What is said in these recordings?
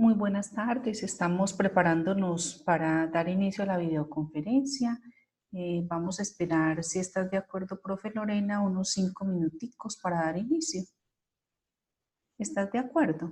Muy buenas tardes, estamos preparándonos para dar inicio a la videoconferencia. Vamos a esperar, si estás de acuerdo, profe Lorena, unos 5 minuticos para dar inicio. ¿Estás de acuerdo?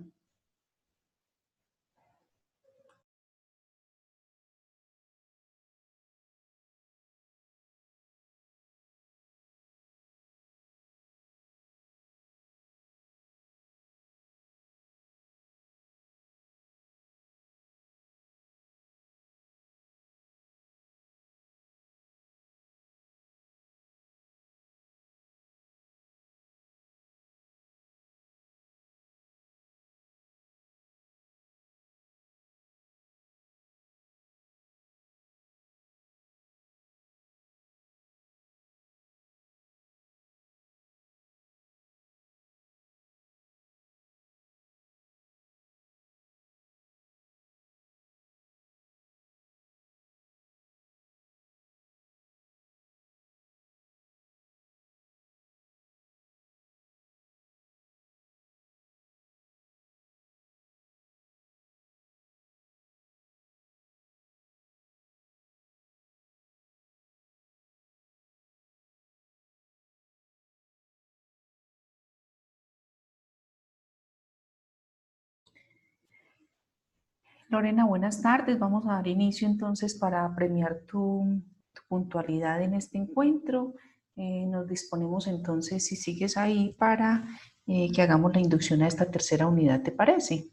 Lorena, buenas tardes. Vamos a dar inicio entonces para premiar tu puntualidad en este encuentro. Nos disponemos entonces, si sigues ahí, para que hagamos la inducción a esta tercera unidad, ¿te parece?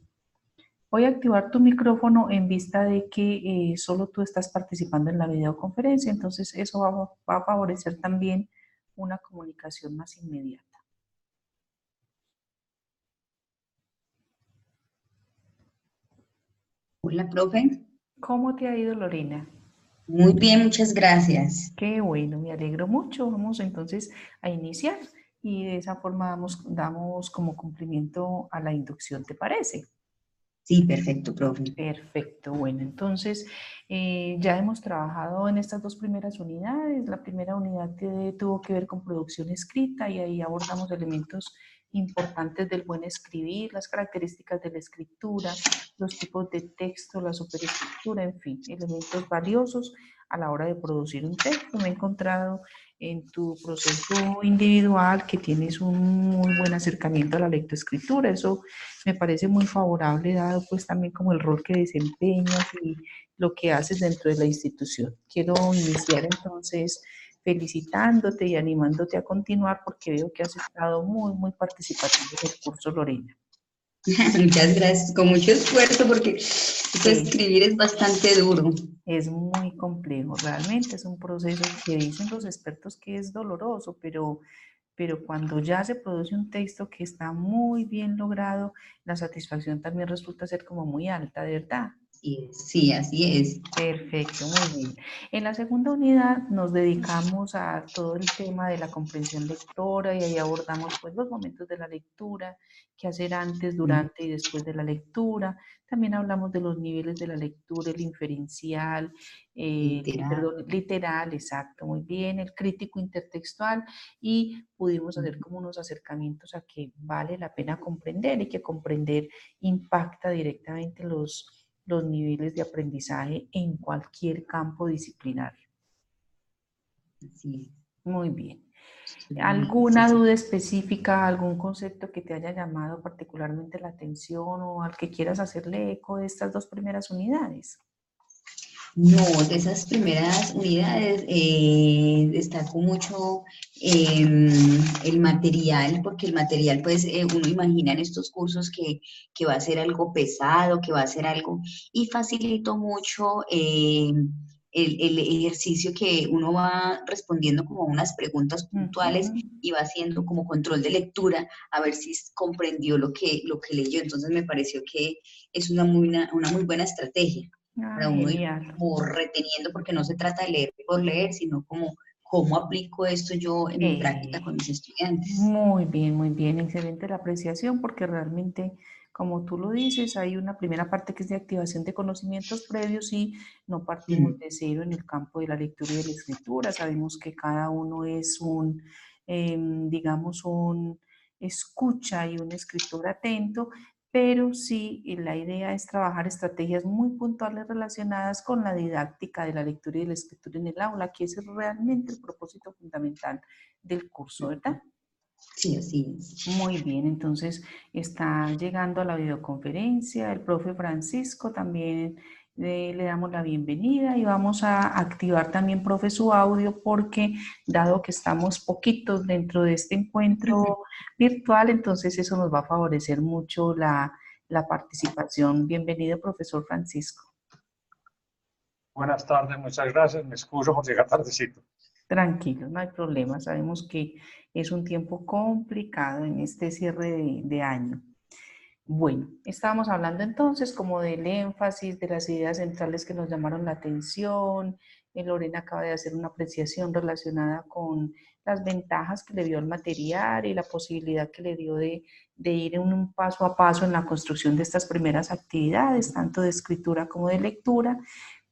Voy a activar tu micrófono en vista de que solo tú estás participando en la videoconferencia, entonces eso va a favorecer también una comunicación más inmediata. Hola, profe. ¿Cómo te ha ido, Lorena? Muy bien, muchas gracias. Qué bueno, me alegro mucho. Vamos entonces a iniciar y de esa forma damos como cumplimiento a la inducción, ¿te parece? Sí, perfecto, profe. Perfecto, bueno, entonces ya hemos trabajado en estas dos primeras unidades. La primera unidad tuvo que ver con producción escrita y ahí abordamos elementos importantes del buen escribir, las características de la escritura, los tipos de texto, la superescritura, en fin, elementos valiosos a la hora de producir un texto. Me he encontrado en tu proceso individual que tienes un muy buen acercamiento a la lectoescritura. Eso me parece muy favorable, dado pues también como el rol que desempeñas y lo que haces dentro de la institución. Quiero iniciar entonces felicitándote y animándote a continuar porque veo que has estado muy participativo en el curso, Lorena. Muchas gracias, con mucho esfuerzo porque esto de Sí, escribir es bastante duro. es muy complejo, realmente es un proceso que dicen los expertos que es doloroso, pero cuando ya se produce un texto que está muy bien logrado, la satisfacción también resulta ser como muy alta, de verdad. Sí, así es. Perfecto, muy bien. En la segunda unidad nos dedicamos a todo el tema de la comprensión lectora y ahí abordamos pues los momentos de la lectura, qué hacer antes, durante y después de la lectura. También hablamos de los niveles de la lectura, el inferencial, Literal. perdón, literal, exacto, muy bien, el crítico intertextual y pudimos hacer como unos acercamientos a que vale la pena comprender y que comprender impacta directamente los niveles de aprendizaje en cualquier campo disciplinario. Así es. Muy bien. Sí, ¿Alguna sí. duda específica, algún concepto que te haya llamado particularmente la atención o al que quieras hacerle eco de estas dos primeras unidades? No, de esas primeras unidades destaco mucho el material, porque el material, pues uno imagina en estos cursos que va a ser algo pesado, que va a ser algo, y facilito mucho el ejercicio que uno va respondiendo como unas preguntas puntuales Ujú. y va haciendo como control de lectura a ver si comprendió lo que leyó. Entonces me pareció que es una muy buena estrategia Ah, para uno ir genial. como reteniendo, porque no se trata de leer por leer, sino como cómo aplico esto yo en mi práctica con mis estudiantes. Muy bien, excelente la apreciación porque realmente, como tú lo dices, hay una primera parte que es de activación de conocimientos previos y no partimos Mm, de cero en el campo de la lectura y de la escritura. Sabemos que cada uno es digamos, un escucha y un escritor atento, pero sí la idea es trabajar estrategias muy puntuales relacionadas con la didáctica de la lectura y de la escritura en el aula, que ese es realmente el propósito fundamental del curso, ¿verdad? Sí, así es. Muy bien, entonces está llegando a la videoconferencia el profe Francisco, también le damos la bienvenida y vamos a activar también, profe, su audio porque dado que estamos poquitos dentro de este encuentro virtual, entonces eso nos va a favorecer mucho la participación. Bienvenido, profesor Francisco. Buenas tardes, muchas gracias. Me excuso por llegar tardecito. Tranquilo, no hay problema. Sabemos que es un tiempo complicado en este cierre de año. Bueno, estábamos hablando entonces como del énfasis, de las ideas centrales que nos llamaron la atención. Lorena acaba de hacer una apreciación relacionada con las ventajas que le dio el material y la posibilidad que le dio de ir en un paso a paso en la construcción de estas primeras actividades, tanto de escritura como de lectura.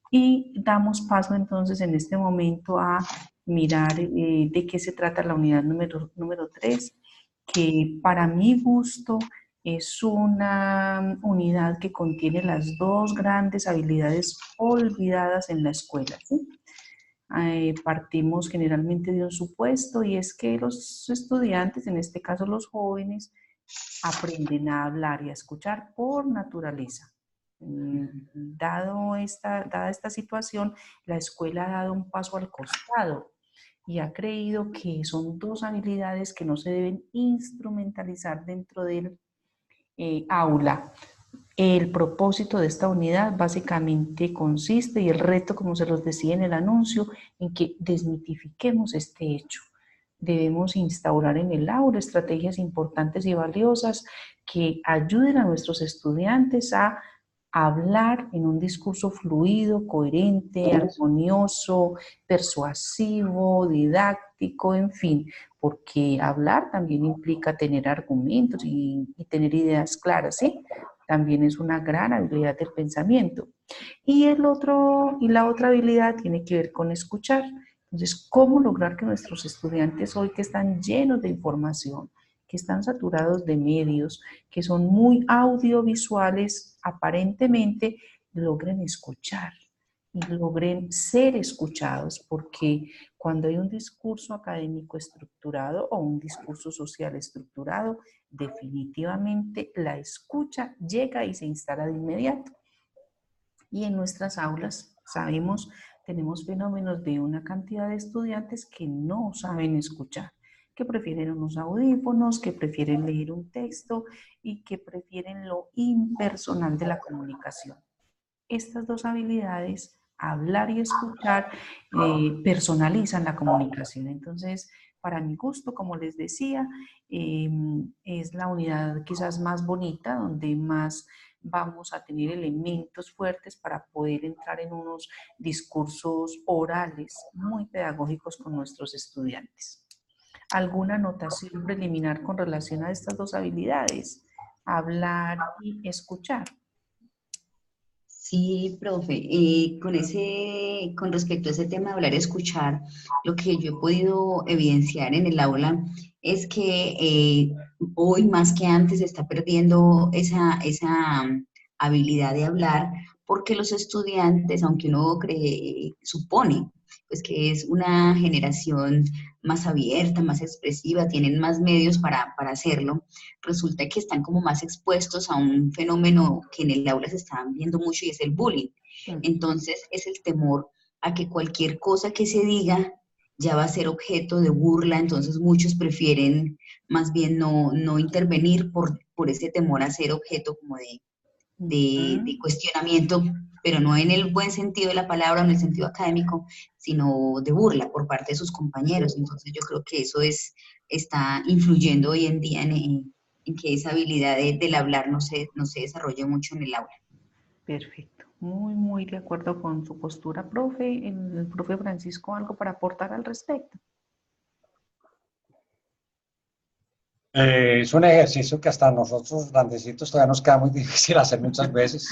Y damos paso entonces en este momento a mirar de qué se trata la unidad número 3, que para mi gusto es una unidad que contiene las dos grandes habilidades olvidadas en la escuela, ¿sí? Partimos generalmente de un supuesto y es que los estudiantes, en este caso los jóvenes, aprenden a hablar y a escuchar por naturaleza. Dada esta situación, la escuela ha dado un paso al costado y ha creído que son dos habilidades que no se deben instrumentalizar dentro del aula. El propósito de esta unidad básicamente consiste, y el reto, como se los decía en el anuncio, en que desmitifiquemos este hecho. Debemos instaurar en el aula estrategias importantes y valiosas que ayuden a nuestros estudiantes a hablar en un discurso fluido, coherente, armonioso, persuasivo, didáctico, en fin, porque hablar también implica tener argumentos y tener ideas claras, ¿sí? También es una gran habilidad del pensamiento. Y la otra habilidad tiene que ver con escuchar. Entonces, ¿cómo lograr que nuestros estudiantes hoy que están llenos de información, que están saturados de medios, que son muy audiovisuales, aparentemente logren escuchar y logren ser escuchados? Porque cuando hay un discurso académico estructurado o un discurso social estructurado, definitivamente la escucha llega y se instala de inmediato. Y en nuestras aulas, sabemos, tenemos fenómenos de una cantidad de estudiantes que no saben escuchar, que prefieren unos audífonos, que prefieren leer un texto y que prefieren lo impersonal de la comunicación. Estas dos habilidades, hablar y escuchar, personalizan la comunicación. Entonces, para mi gusto, como les decía, es la unidad quizás más bonita, donde más vamos a tener elementos fuertes para poder entrar en unos discursos orales muy pedagógicos con nuestros estudiantes. ¿Alguna anotación preliminar con relación a estas dos habilidades? Hablar y escuchar. Sí, profe, con respecto a ese tema de hablar y escuchar, lo que yo he podido evidenciar en el aula es que hoy más que antes se está perdiendo esa habilidad de hablar porque los estudiantes, aunque uno supone pues que es una generación más abierta, más expresiva, tienen más medios para hacerlo, resulta que están como más expuestos a un fenómeno que en el aula se está viendo mucho y es el bullying. Entonces es el temor a que cualquier cosa que se diga ya va a ser objeto de burla, entonces muchos prefieren más bien no intervenir por ese temor a ser objeto como de cuestionamiento, pero no en el buen sentido de la palabra, en el sentido académico, sino de burla por parte de sus compañeros. Entonces yo creo que eso está influyendo hoy en día en que esa habilidad del hablar no se desarrolle mucho en el aula. Perfecto. Muy, muy de acuerdo con su postura, profe. El profe Francisco, ¿algo para aportar al respecto? Es un ejercicio que hasta nosotros grandecitos todavía nos queda muy difícil hacer muchas veces.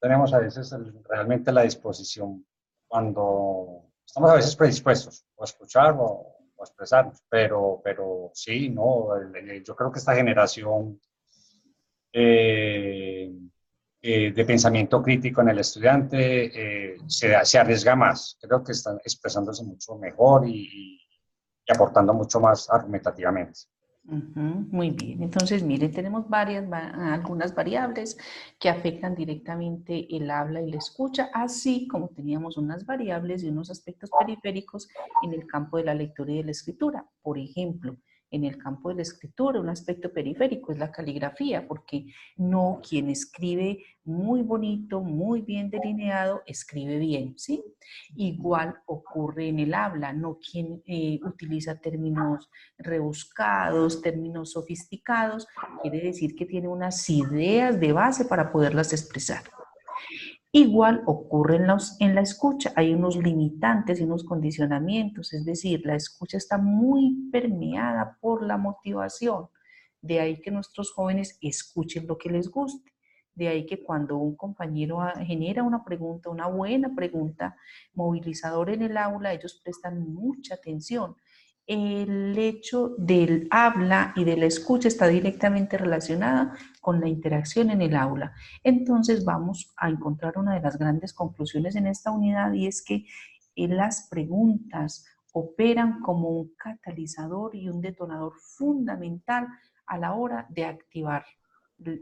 Tenemos a veces realmente la disposición cuando estamos a veces predispuestos o a escuchar o a expresarnos, pero sí, no, yo creo que esta generación de pensamiento crítico en el estudiante, se arriesga más. Creo que están expresándose mucho mejor y aportando mucho más argumentativamente. Muy bien, entonces miren, tenemos algunas variables que afectan directamente el habla y la escucha, así como teníamos unas variables y unos aspectos periféricos en el campo de la lectura y de la escritura. Por ejemplo, en el campo de la escritura, un aspecto periférico es la caligrafía, porque no quien escribe muy bonito, muy bien delineado, escribe bien, ¿sí? Igual ocurre en el habla, no quien utiliza términos rebuscados, términos sofisticados, quiere decir que tiene unas ideas de base para poderlas expresar. Igual ocurre en la escucha, hay unos limitantes y unos condicionamientos, es decir, la escucha está muy permeada por la motivación, de ahí que nuestros jóvenes escuchen lo que les guste, de ahí que cuando un compañero genera una pregunta, una buena pregunta movilizadora en el aula, ellos prestan mucha atención. El hecho del habla y de la escucha está directamente relacionada con la interacción en el aula. Entonces vamos a encontrar una de las grandes conclusiones en esta unidad y es que las preguntas operan como un catalizador y un detonador fundamental a la hora de activar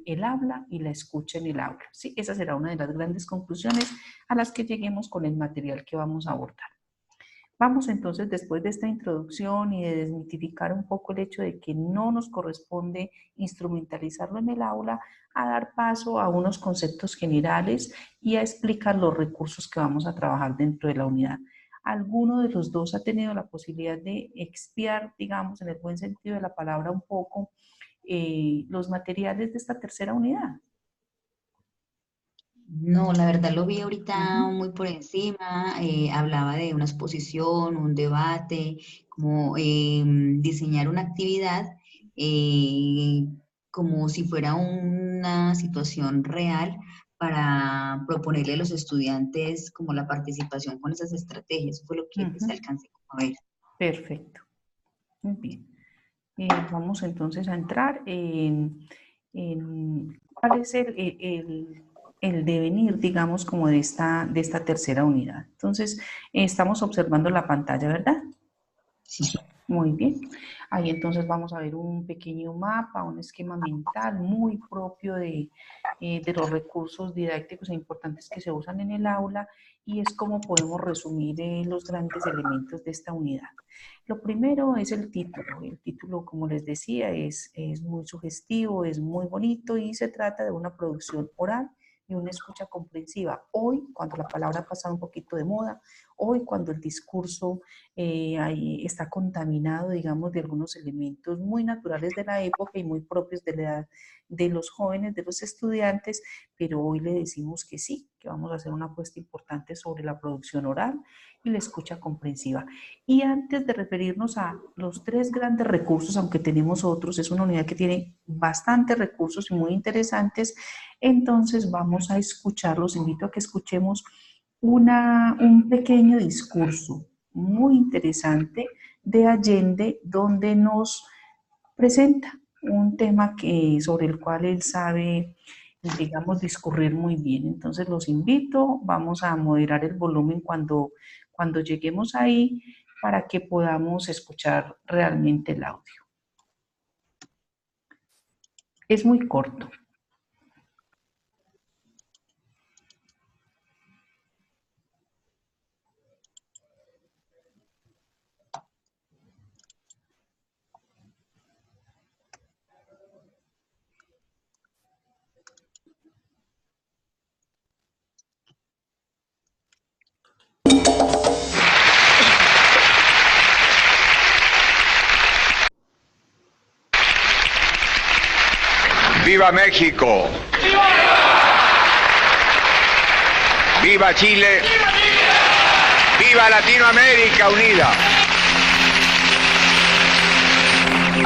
el habla y la escucha en el aula. ¿Sí? Esa será una de las grandes conclusiones a las que lleguemos con el material que vamos a abordar. Vamos entonces, después de esta introducción y de desmitificar un poco el hecho de que no nos corresponde instrumentalizarlo en el aula, a dar paso a unos conceptos generales y a explicar los recursos que vamos a trabajar dentro de la unidad. ¿Alguno de los dos ha tenido la posibilidad de expiar, digamos, en el buen sentido de la palabra, un poco los materiales de esta tercera unidad? No, la verdad lo vi ahorita muy por encima, hablaba de una exposición, un debate, como diseñar una actividad como si fuera una situación real para proponerle a los estudiantes como la participación con esas estrategias. Eso fue lo que pues, alcancé a ver. Perfecto. Muy bien. Vamos entonces a entrar en cuál es el devenir, digamos, como de esta tercera unidad. Entonces, estamos observando la pantalla, ¿verdad? Sí. Muy bien. Ahí entonces vamos a ver un pequeño mapa, un esquema mental muy propio de los recursos didácticos e importantes que se usan en el aula y es como podemos resumir los grandes elementos de esta unidad. Lo primero es el título. El título, como les decía, es muy sugestivo, es muy bonito y se trata de una producción oral y una escucha comprensiva. Hoy, cuando la palabra ha pasado un poquito de moda, hoy cuando el discurso ahí está contaminado, digamos, de algunos elementos muy naturales de la época y muy propios de la edad de los jóvenes, de los estudiantes, pero hoy le decimos que sí, que vamos a hacer una apuesta importante sobre la producción oral y la escucha comprensiva. Y antes de referirnos a los tres grandes recursos, aunque tenemos otros, es una unidad que tiene bastantes recursos y muy interesantes, entonces vamos a escuchar, los invito a que escuchemos un pequeño discurso muy interesante de Allende, donde nos presenta un tema sobre el cual él sabe, digamos, discurrir muy bien. Entonces los invito, vamos a moderar el volumen cuando lleguemos ahí para que podamos escuchar realmente el audio. Es muy corto. ¡Viva México! ¡Viva! ¡Viva Chile! ¡Viva! ¡Viva Latinoamérica unida!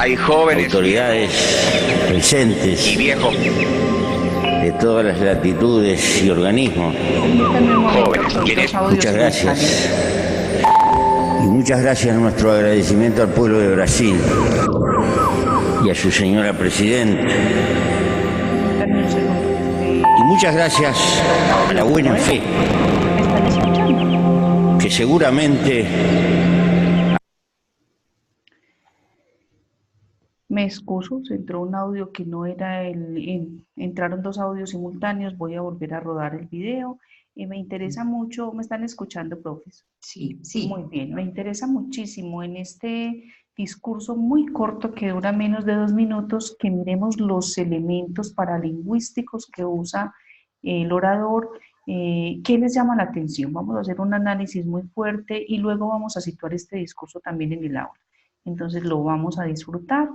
Hay jóvenes, autoridades presentes y viejos, de todas las latitudes y organismos. jóvenes, quienes Muchas gracias. Y muchas gracias, nuestro agradecimiento al pueblo de Brasil y a su señora presidenta, muchas gracias a la buena fe, ¿Me están escuchando? que seguramente... Me excuso, se entró un audio que no era entraron dos audios simultáneos, voy a volver a rodar el video. Y me interesa mucho, ¿me están escuchando, profes? Sí, Muy sí. bien, me interesa muchísimo en este discurso muy corto que dura menos de 2 minutos, que miremos los elementos paralingüísticos que usa el orador. ¿Qué les llama la atención? Vamos a hacer un análisis muy fuerte y luego vamos a situar este discurso también en el aula. Entonces lo vamos a disfrutar.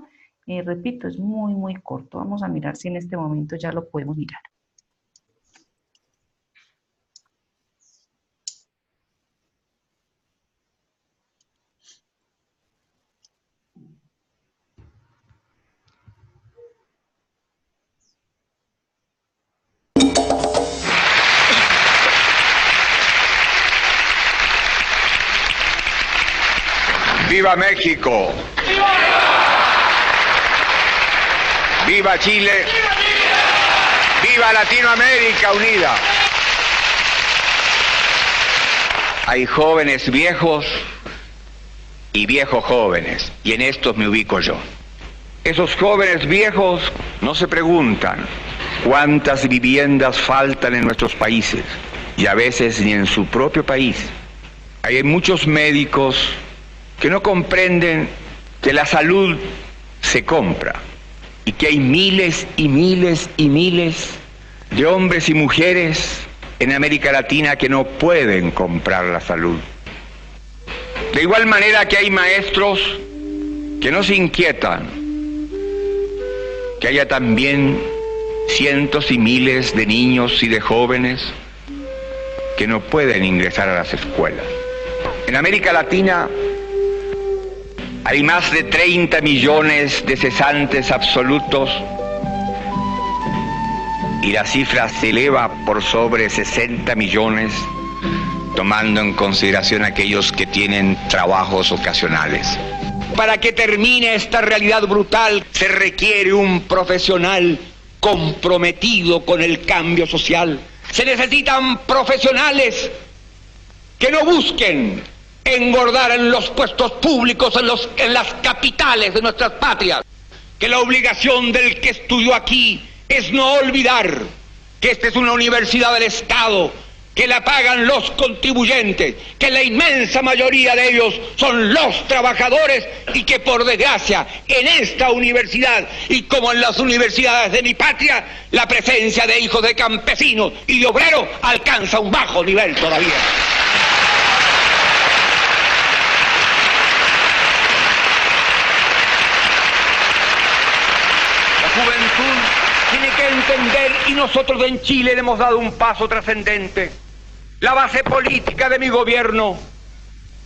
Repito, es muy, muy corto. Vamos a mirar si en este momento ya lo podemos mirar. ¡Viva México! ¡Viva Chile! ¡Viva Latinoamérica unida! Hay jóvenes viejos y viejos jóvenes, y en estos me ubico yo. Esos jóvenes viejos no se preguntan cuántas viviendas faltan en nuestros países, y a veces ni en su propio país. Hay muchos médicos que no comprenden que la salud se compra y que hay miles y miles y miles de hombres y mujeres en América Latina que no pueden comprar la salud. De igual manera que hay maestros que no se inquietan, que haya también cientos y miles de niños y de jóvenes que no pueden ingresar a las escuelas. En América Latina hay más de 30 millones de cesantes absolutos y la cifra se eleva por sobre 60 millones, tomando en consideración aquellos que tienen trabajos ocasionales. Para que termine esta realidad brutal se requiere un profesional comprometido con el cambio social. Se necesitan profesionales que no busquen engordar en los puestos públicos, en las capitales de nuestras patrias. Que la obligación del que estudió aquí es no olvidar que esta es una universidad del Estado, que la pagan los contribuyentes, que la inmensa mayoría de ellos son los trabajadores y que por desgracia en esta universidad y como en las universidades de mi patria, la presencia de hijos de campesinos y de obreros alcanza un bajo nivel todavía. La juventud tiene que entender, y nosotros en Chile le hemos dado un paso trascendente. La base política de mi gobierno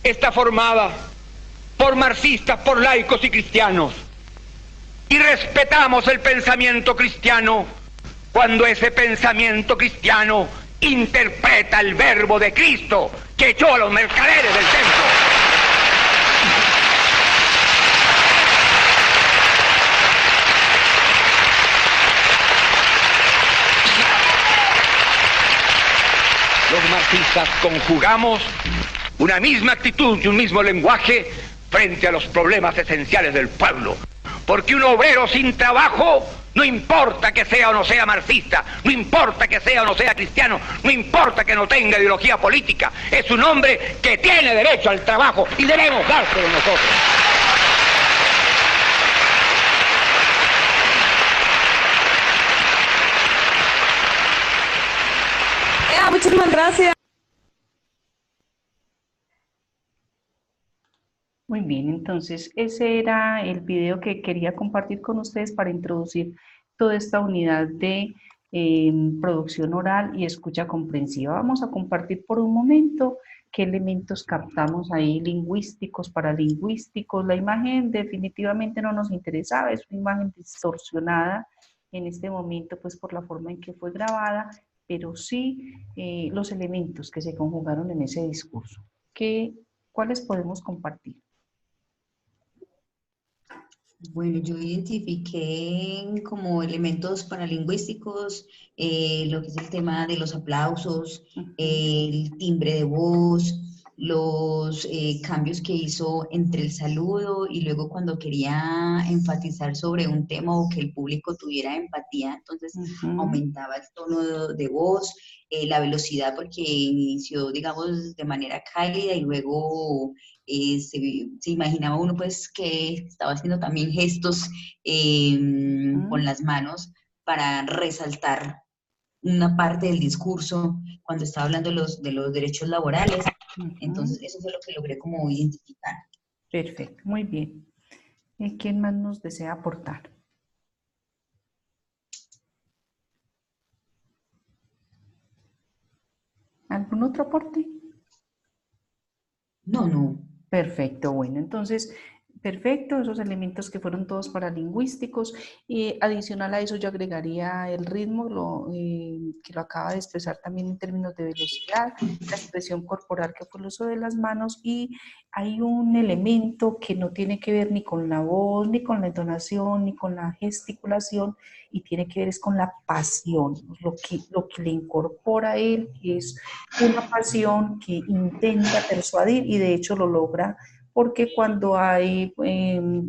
está formada por marxistas, por laicos y cristianos. Y respetamos el pensamiento cristiano cuando ese pensamiento cristiano interpreta el verbo de Cristo que echó a los mercaderes del templo. Los marxistas conjugamos una misma actitud y un mismo lenguaje frente a los problemas esenciales del pueblo. Porque un obrero sin trabajo, no importa que sea o no sea marxista, no importa que sea o no sea cristiano, no importa que no tenga ideología política, es un hombre que tiene derecho al trabajo y debemos dárselo nosotros. Muchísimas gracias. Muy bien, entonces ese era el video que quería compartir con ustedes para introducir toda esta unidad de producción oral y escucha comprensiva. Vamos a compartir por un momento qué elementos captamos ahí lingüísticos, paralingüísticos. La imagen definitivamente no nos interesaba, es una imagen distorsionada en este momento pues por la forma en que fue grabada, pero sí los elementos que se conjugaron en ese discurso. ¿Cuáles podemos compartir? Bueno, yo identifiqué como elementos paralingüísticos lo que es el tema de los aplausos, Ujú, el timbre de voz, los cambios que hizo entre el saludo y luego cuando quería enfatizar sobre un tema o que el público tuviera empatía, entonces ujú. aumentaba el tono de voz, la velocidad porque inició, digamos, de manera cálida y luego se imaginaba uno pues que estaba haciendo también gestos con Ujú, las manos para resaltar una parte del discurso cuando estaba hablando de los derechos laborales. ujú. Entonces, eso fue lo que logré como identificar. Perfecto, muy bien. ¿Quién más nos desea aportar? ¿Algún otro aporte? No, no. Perfecto, bueno, entonces, perfecto, esos elementos que fueron todos paralingüísticos. Y adicional a eso yo agregaría el ritmo, que lo acaba de expresar también en términos de velocidad, la expresión corporal que fue el uso de las manos, y hay un elemento que no tiene que ver ni con la voz, ni con la entonación, ni con la gesticulación, y tiene que ver es con la pasión, lo que le incorpora a él, que es una pasión que intenta persuadir y de hecho lo logra porque cuando hay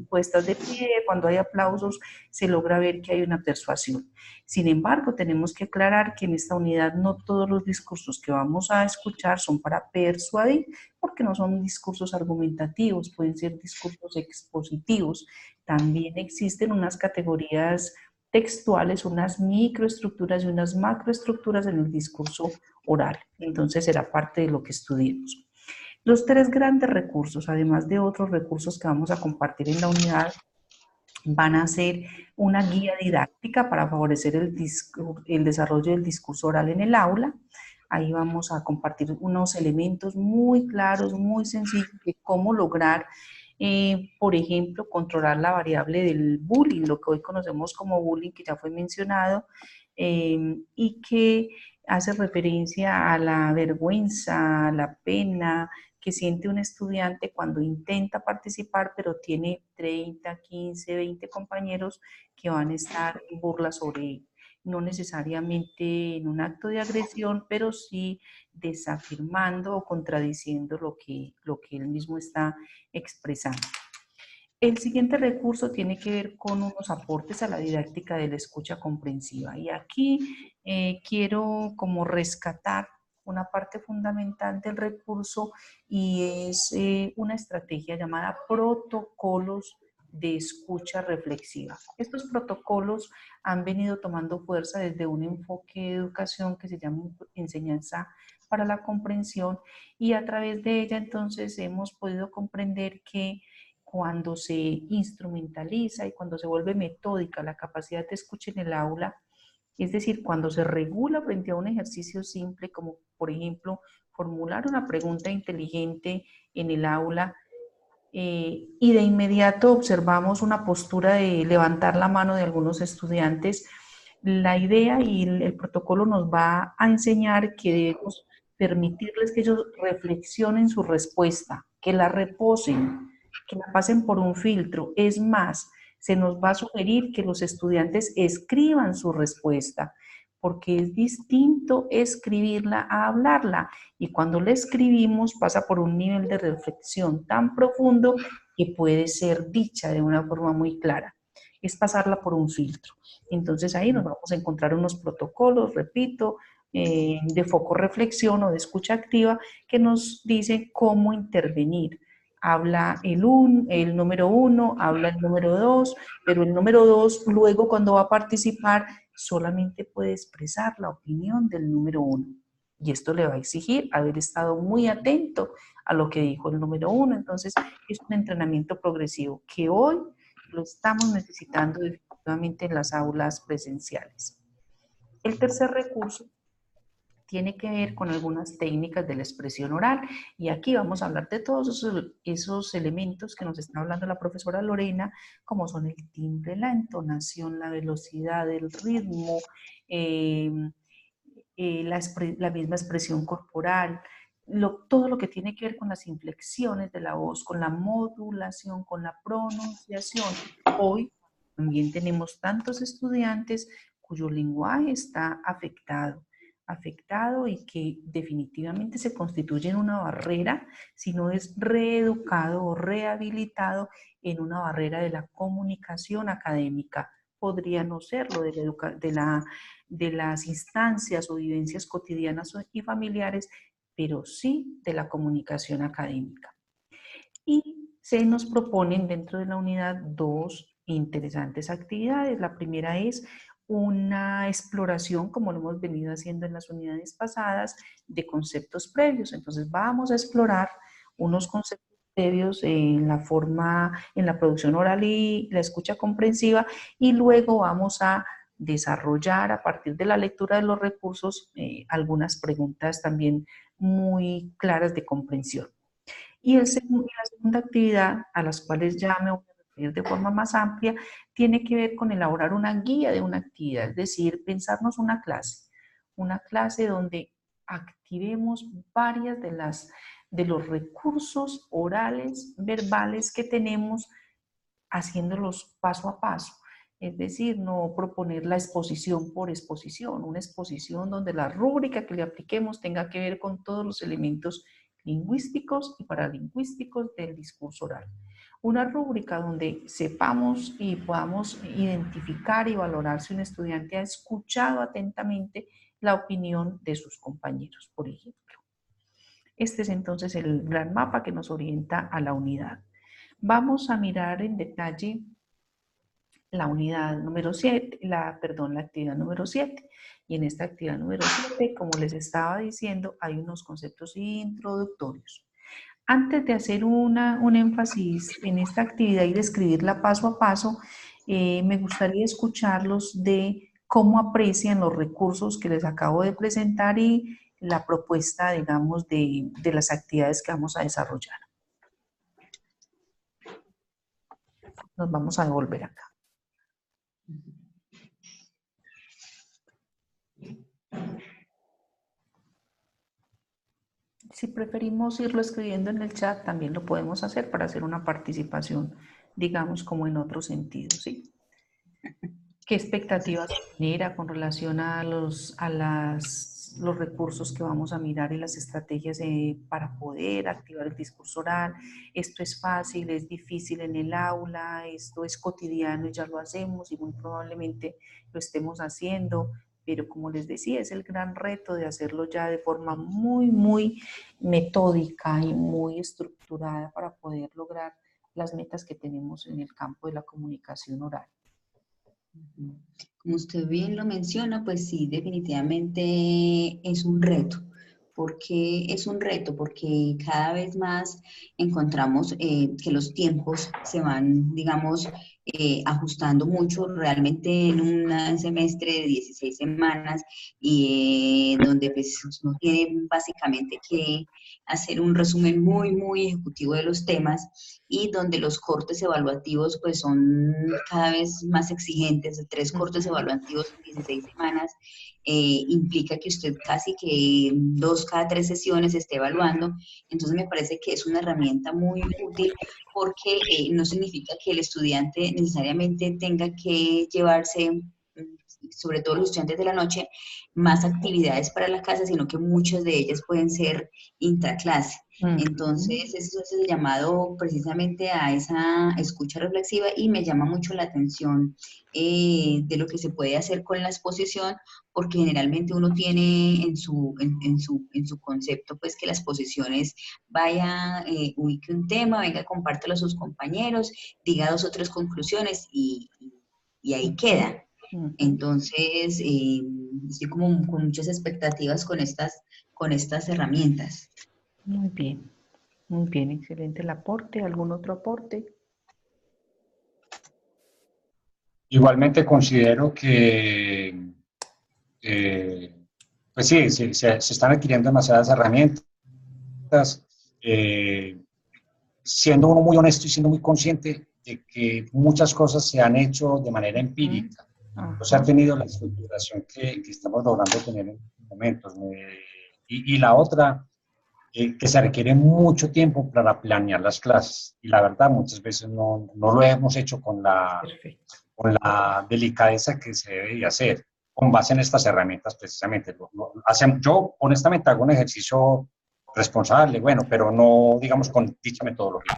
puestas de pie, cuando hay aplausos, se logra ver que hay una persuasión. Sin embargo, tenemos que aclarar que en esta unidad no todos los discursos que vamos a escuchar son para persuadir, porque no son discursos argumentativos, pueden ser discursos expositivos. También existen unas categorías textuales, unas microestructuras y unas macroestructuras en el discurso oral. Entonces será parte de lo que estudiemos. Los tres grandes recursos, además de otros recursos que vamos a compartir en la unidad, van a ser una guía didáctica para favorecer el desarrollo del discurso oral en el aula. Ahí vamos a compartir unos elementos muy claros, muy sencillos de cómo lograr, por ejemplo, controlar la variable del bullying, lo que hoy conocemos como bullying, que ya fue mencionado, y que hace referencia a la vergüenza, a la pena que siente un estudiante cuando intenta participar, pero tiene 30, 15, 20 compañeros que van a estar en burla sobre él. No necesariamente en un acto de agresión, pero sí desafirmando o contradiciendo lo que él mismo está expresando. El siguiente recurso tiene que ver con unos aportes a la didáctica de la escucha comprensiva. Y aquí quiero como rescatar una parte fundamental del recurso y es una estrategia llamada protocolos de escucha reflexiva. Estos protocolos han venido tomando fuerza desde un enfoque de educación que se llama enseñanza para la comprensión, y a través de ella entonces hemos podido comprender que cuando se instrumentaliza y cuando se vuelve metódica la capacidad de escucha en el aula, es decir, cuando se regula frente a un ejercicio simple, como por ejemplo formular una pregunta inteligente en el aula, y de inmediato observamos una postura de levantar la mano de algunos estudiantes, la idea y el protocolo nos va a enseñar que debemos permitirles que ellos reflexionen su respuesta, que la reposen, que la pasen por un filtro. Es más, se nos va a sugerir que los estudiantes escriban su respuesta, porque es distinto escribirla a hablarla. Y cuando la escribimos pasa por un nivel de reflexión tan profundo que puede ser dicha de una forma muy clara. Es pasarla por un filtro. Entonces ahí nos vamos a encontrar unos protocolos, repito, de foco reflexión o de escucha activa que nos dicen cómo intervenir. Habla el número uno, habla el número dos, pero el número dos luego cuando va a participar solamente puede expresar la opinión del número uno. Y esto le va a exigir haber estado muy atento a lo que dijo el número uno. Entonces es un entrenamiento progresivo que hoy lo estamos necesitando definitivamente en las aulas presenciales. El tercer recurso tiene que ver con algunas técnicas de la expresión oral, y aquí vamos a hablar de todos esos elementos que nos está hablando la profesora Lorena, como son el timbre, la entonación, la velocidad, el ritmo, eh, la misma expresión corporal, todo lo que tiene que ver con las inflexiones de la voz, con la modulación, con la pronunciación. hoy también tenemos tantos estudiantes cuyo lenguaje está afectado y que definitivamente se constituye en una barrera si no es reeducado o rehabilitado en una barrera de la comunicación académica. Podría no serlo de las instancias o vivencias cotidianas y familiares, pero sí de la comunicación académica. Y se nos proponen dentro de la unidad 2 interesantes actividades. La primera es una exploración, como lo hemos venido haciendo en las unidades pasadas, de conceptos previos. Entonces vamos a explorar unos conceptos previos en la producción oral y la escucha comprensiva, y luego vamos a desarrollar a partir de la lectura de los recursos algunas preguntas también muy claras de comprensión. Y la segunda actividad, a las cuales ya me voy a referir de forma más amplia, tiene que ver con elaborar una guía de una actividad, es decir, pensarnos una clase donde activemos varias de los recursos orales, verbales que tenemos, haciéndolos paso a paso. Es decir, no proponer la exposición por exposición, una exposición donde la rúbrica que le apliquemos tenga que ver con todos los elementos lingüísticos y paralingüísticos del discurso oral. Una rúbrica donde sepamos y podamos identificar y valorar si un estudiante ha escuchado atentamente la opinión de sus compañeros, por ejemplo. Este es entonces el gran mapa que nos orienta a la unidad. Vamos a mirar en detalle la unidad número 7, la actividad número 7. Y en esta actividad número 7, como les estaba diciendo, hay unos conceptos introductorios. Antes de hacer un énfasis en esta actividad y describirla paso a paso, me gustaría escucharlos de cómo aprecian los recursos que les acabo de presentar y la propuesta, digamos, de las actividades que vamos a desarrollar. Nos vamos a devolver acá. Si preferimos irlo escribiendo en el chat, también lo podemos hacer para hacer una participación, digamos, como en otro sentido, ¿sí? ¿Qué expectativas genera con relación a los recursos que vamos a mirar y las estrategias para poder activar el discurso oral? Esto es fácil, es difícil en el aula, esto es cotidiano y ya lo hacemos y muy probablemente lo estemos haciendo, pero como les decía, es el gran reto de hacerlo ya de forma muy, muy metódica y muy estructurada para poder lograr las metas que tenemos en el campo de la comunicación oral. Como usted bien lo menciona, pues sí, definitivamente es un reto. ¿Por qué es un reto? Porque cada vez más encontramos que los tiempos se van, digamos, ajustando mucho. Realmente en un semestre de 16 semanas y donde pues uno tiene básicamente que hacer un resumen muy, muy ejecutivo de los temas y donde los cortes evaluativos pues son cada vez más exigentes. 3 cortes evaluativos en 16 semanas implica que usted casi que 2 cada 3 sesiones esté evaluando. Entonces me parece que es una herramienta muy útil porque no significa que el estudiante necesariamente tenga que llevarse, sobre todo los estudiantes de la noche, más actividades para la casa, sino que muchas de ellas pueden ser intraclase. Entonces, eso es el llamado precisamente a esa escucha reflexiva y me llama mucho la atención de lo que se puede hacer con la exposición, porque generalmente uno tiene en su concepto, pues, que las exposiciones vaya, ubique un tema, venga, compártelo a sus compañeros, diga 2 o 3 conclusiones y ahí queda. Entonces, estoy como con muchas expectativas con estas herramientas. Muy bien, excelente el aporte. ¿Algún otro aporte? Igualmente considero que, pues sí, se están adquiriendo demasiadas herramientas, siendo uno muy honesto y siendo muy consciente de que muchas cosas se han hecho de manera empírica. No se ha tenido la estructuración que estamos logrando tener en momentos. Y la otra que se requiere mucho tiempo para planear las clases. Y la verdad, muchas veces no lo hemos hecho Perfecto. con la delicadeza que se debe de hacer, con base en estas herramientas precisamente. Yo, honestamente, hago un ejercicio responsable, bueno, pero no, digamos, con dicha metodología.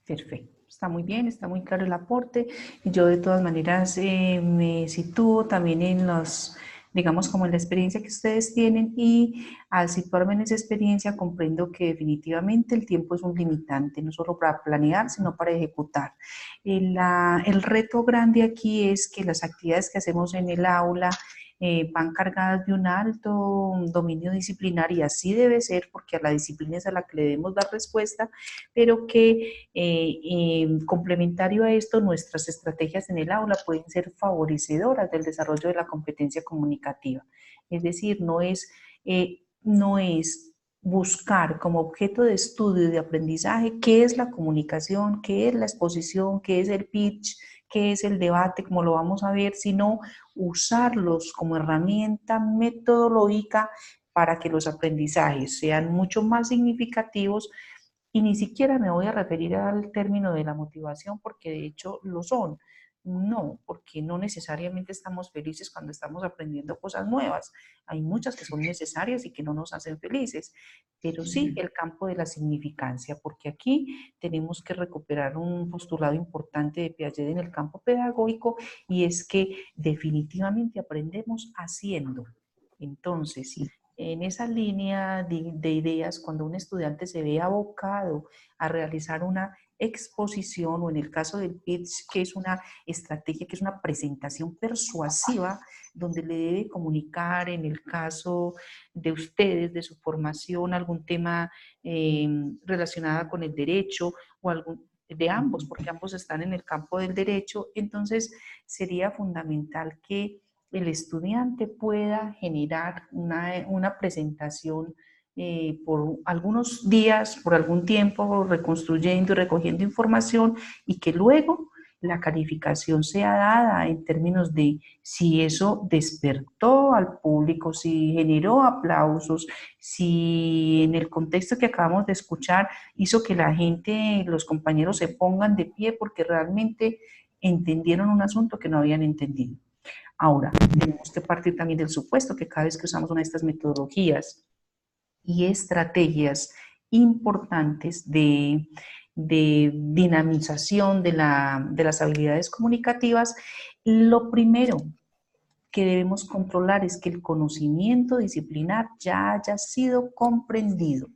Perfecto. Está muy bien, está muy claro el aporte. Y yo de todas maneras me sitúo también en los, digamos, como en la experiencia que ustedes tienen, y al situarme en esa experiencia comprendo que definitivamente el tiempo es un limitante, no solo para planear, sino para ejecutar. El reto grande aquí es que las actividades que hacemos en el aula van cargadas de un alto dominio disciplinar, y así debe ser, porque a la disciplina es a la que le debemos dar respuesta, pero que complementario a esto, nuestras estrategias en el aula pueden ser favorecedoras del desarrollo de la competencia comunicativa. Es decir, no es buscar como objeto de estudio y de aprendizaje qué es la comunicación, qué es la exposición, qué es el pitch, qué es el debate, como lo vamos a ver, sino usarlos como herramienta metodológica para que los aprendizajes sean mucho más significativos. Y ni siquiera me voy a referir al término de la motivación, porque de hecho lo son. No, porque no necesariamente estamos felices cuando estamos aprendiendo cosas nuevas. Hay muchas que son necesarias y que no nos hacen felices, pero sí el campo de la significancia, porque aquí tenemos que recuperar un postulado importante de Piaget en el campo pedagógico, y es que definitivamente aprendemos haciendo. Entonces, en esa línea de ideas, cuando un estudiante se ve abocado a realizar una exposición, o en el caso del pitch, que es una estrategia, que es una presentación persuasiva, donde le debe comunicar, en el caso de ustedes, de su formación, algún tema relacionado con el derecho, o algún de ambos, porque ambos están en el campo del derecho. Entonces sería fundamental que el estudiante pueda generar una presentación por algunos días, por algún tiempo, reconstruyendo y recogiendo información, y que luego la calificación sea dada en términos de si eso despertó al público, si generó aplausos, si en el contexto que acabamos de escuchar hizo que la gente, los compañeros, se pongan de pie porque realmente entendieron un asunto que no habían entendido. Ahora, tenemos que partir también del supuesto que cada vez que usamos una de estas metodologías y estrategias importantes de dinamización de las habilidades comunicativas, lo primero que debemos controlar es que el conocimiento disciplinar ya haya sido comprendido,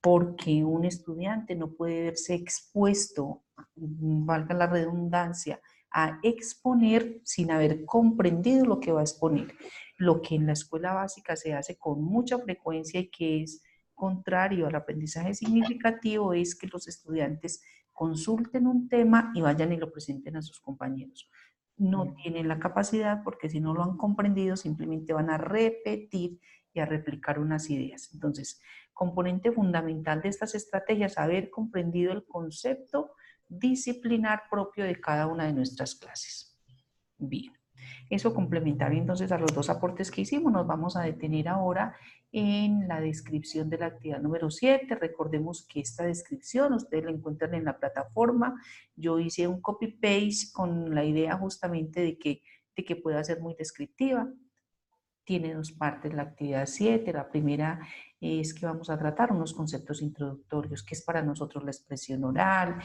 porque un estudiante no puede verse expuesto, valga la redundancia, a exponer sin haber comprendido lo que va a exponer. Lo que en la escuela básica se hace con mucha frecuencia y que es contrario al aprendizaje significativo es que los estudiantes consulten un tema y vayan y lo presenten a sus compañeros. No tienen la capacidad, porque si no lo han comprendido simplemente van a repetir y a replicar unas ideas. Entonces, componente fundamental de estas estrategias, haber comprendido el concepto disciplinar propio de cada una de nuestras clases. Bien, eso complementario entonces a los dos aportes que hicimos. Nos vamos a detener ahora en la descripción de la actividad número 7. Recordemos que esta descripción ustedes la encuentran en la plataforma. Yo hice un copy-paste con la idea justamente de que pueda ser muy descriptiva. Tiene dos partes la actividad 7. La primera es que vamos a tratar unos conceptos introductorios, qué es para nosotros la expresión oral,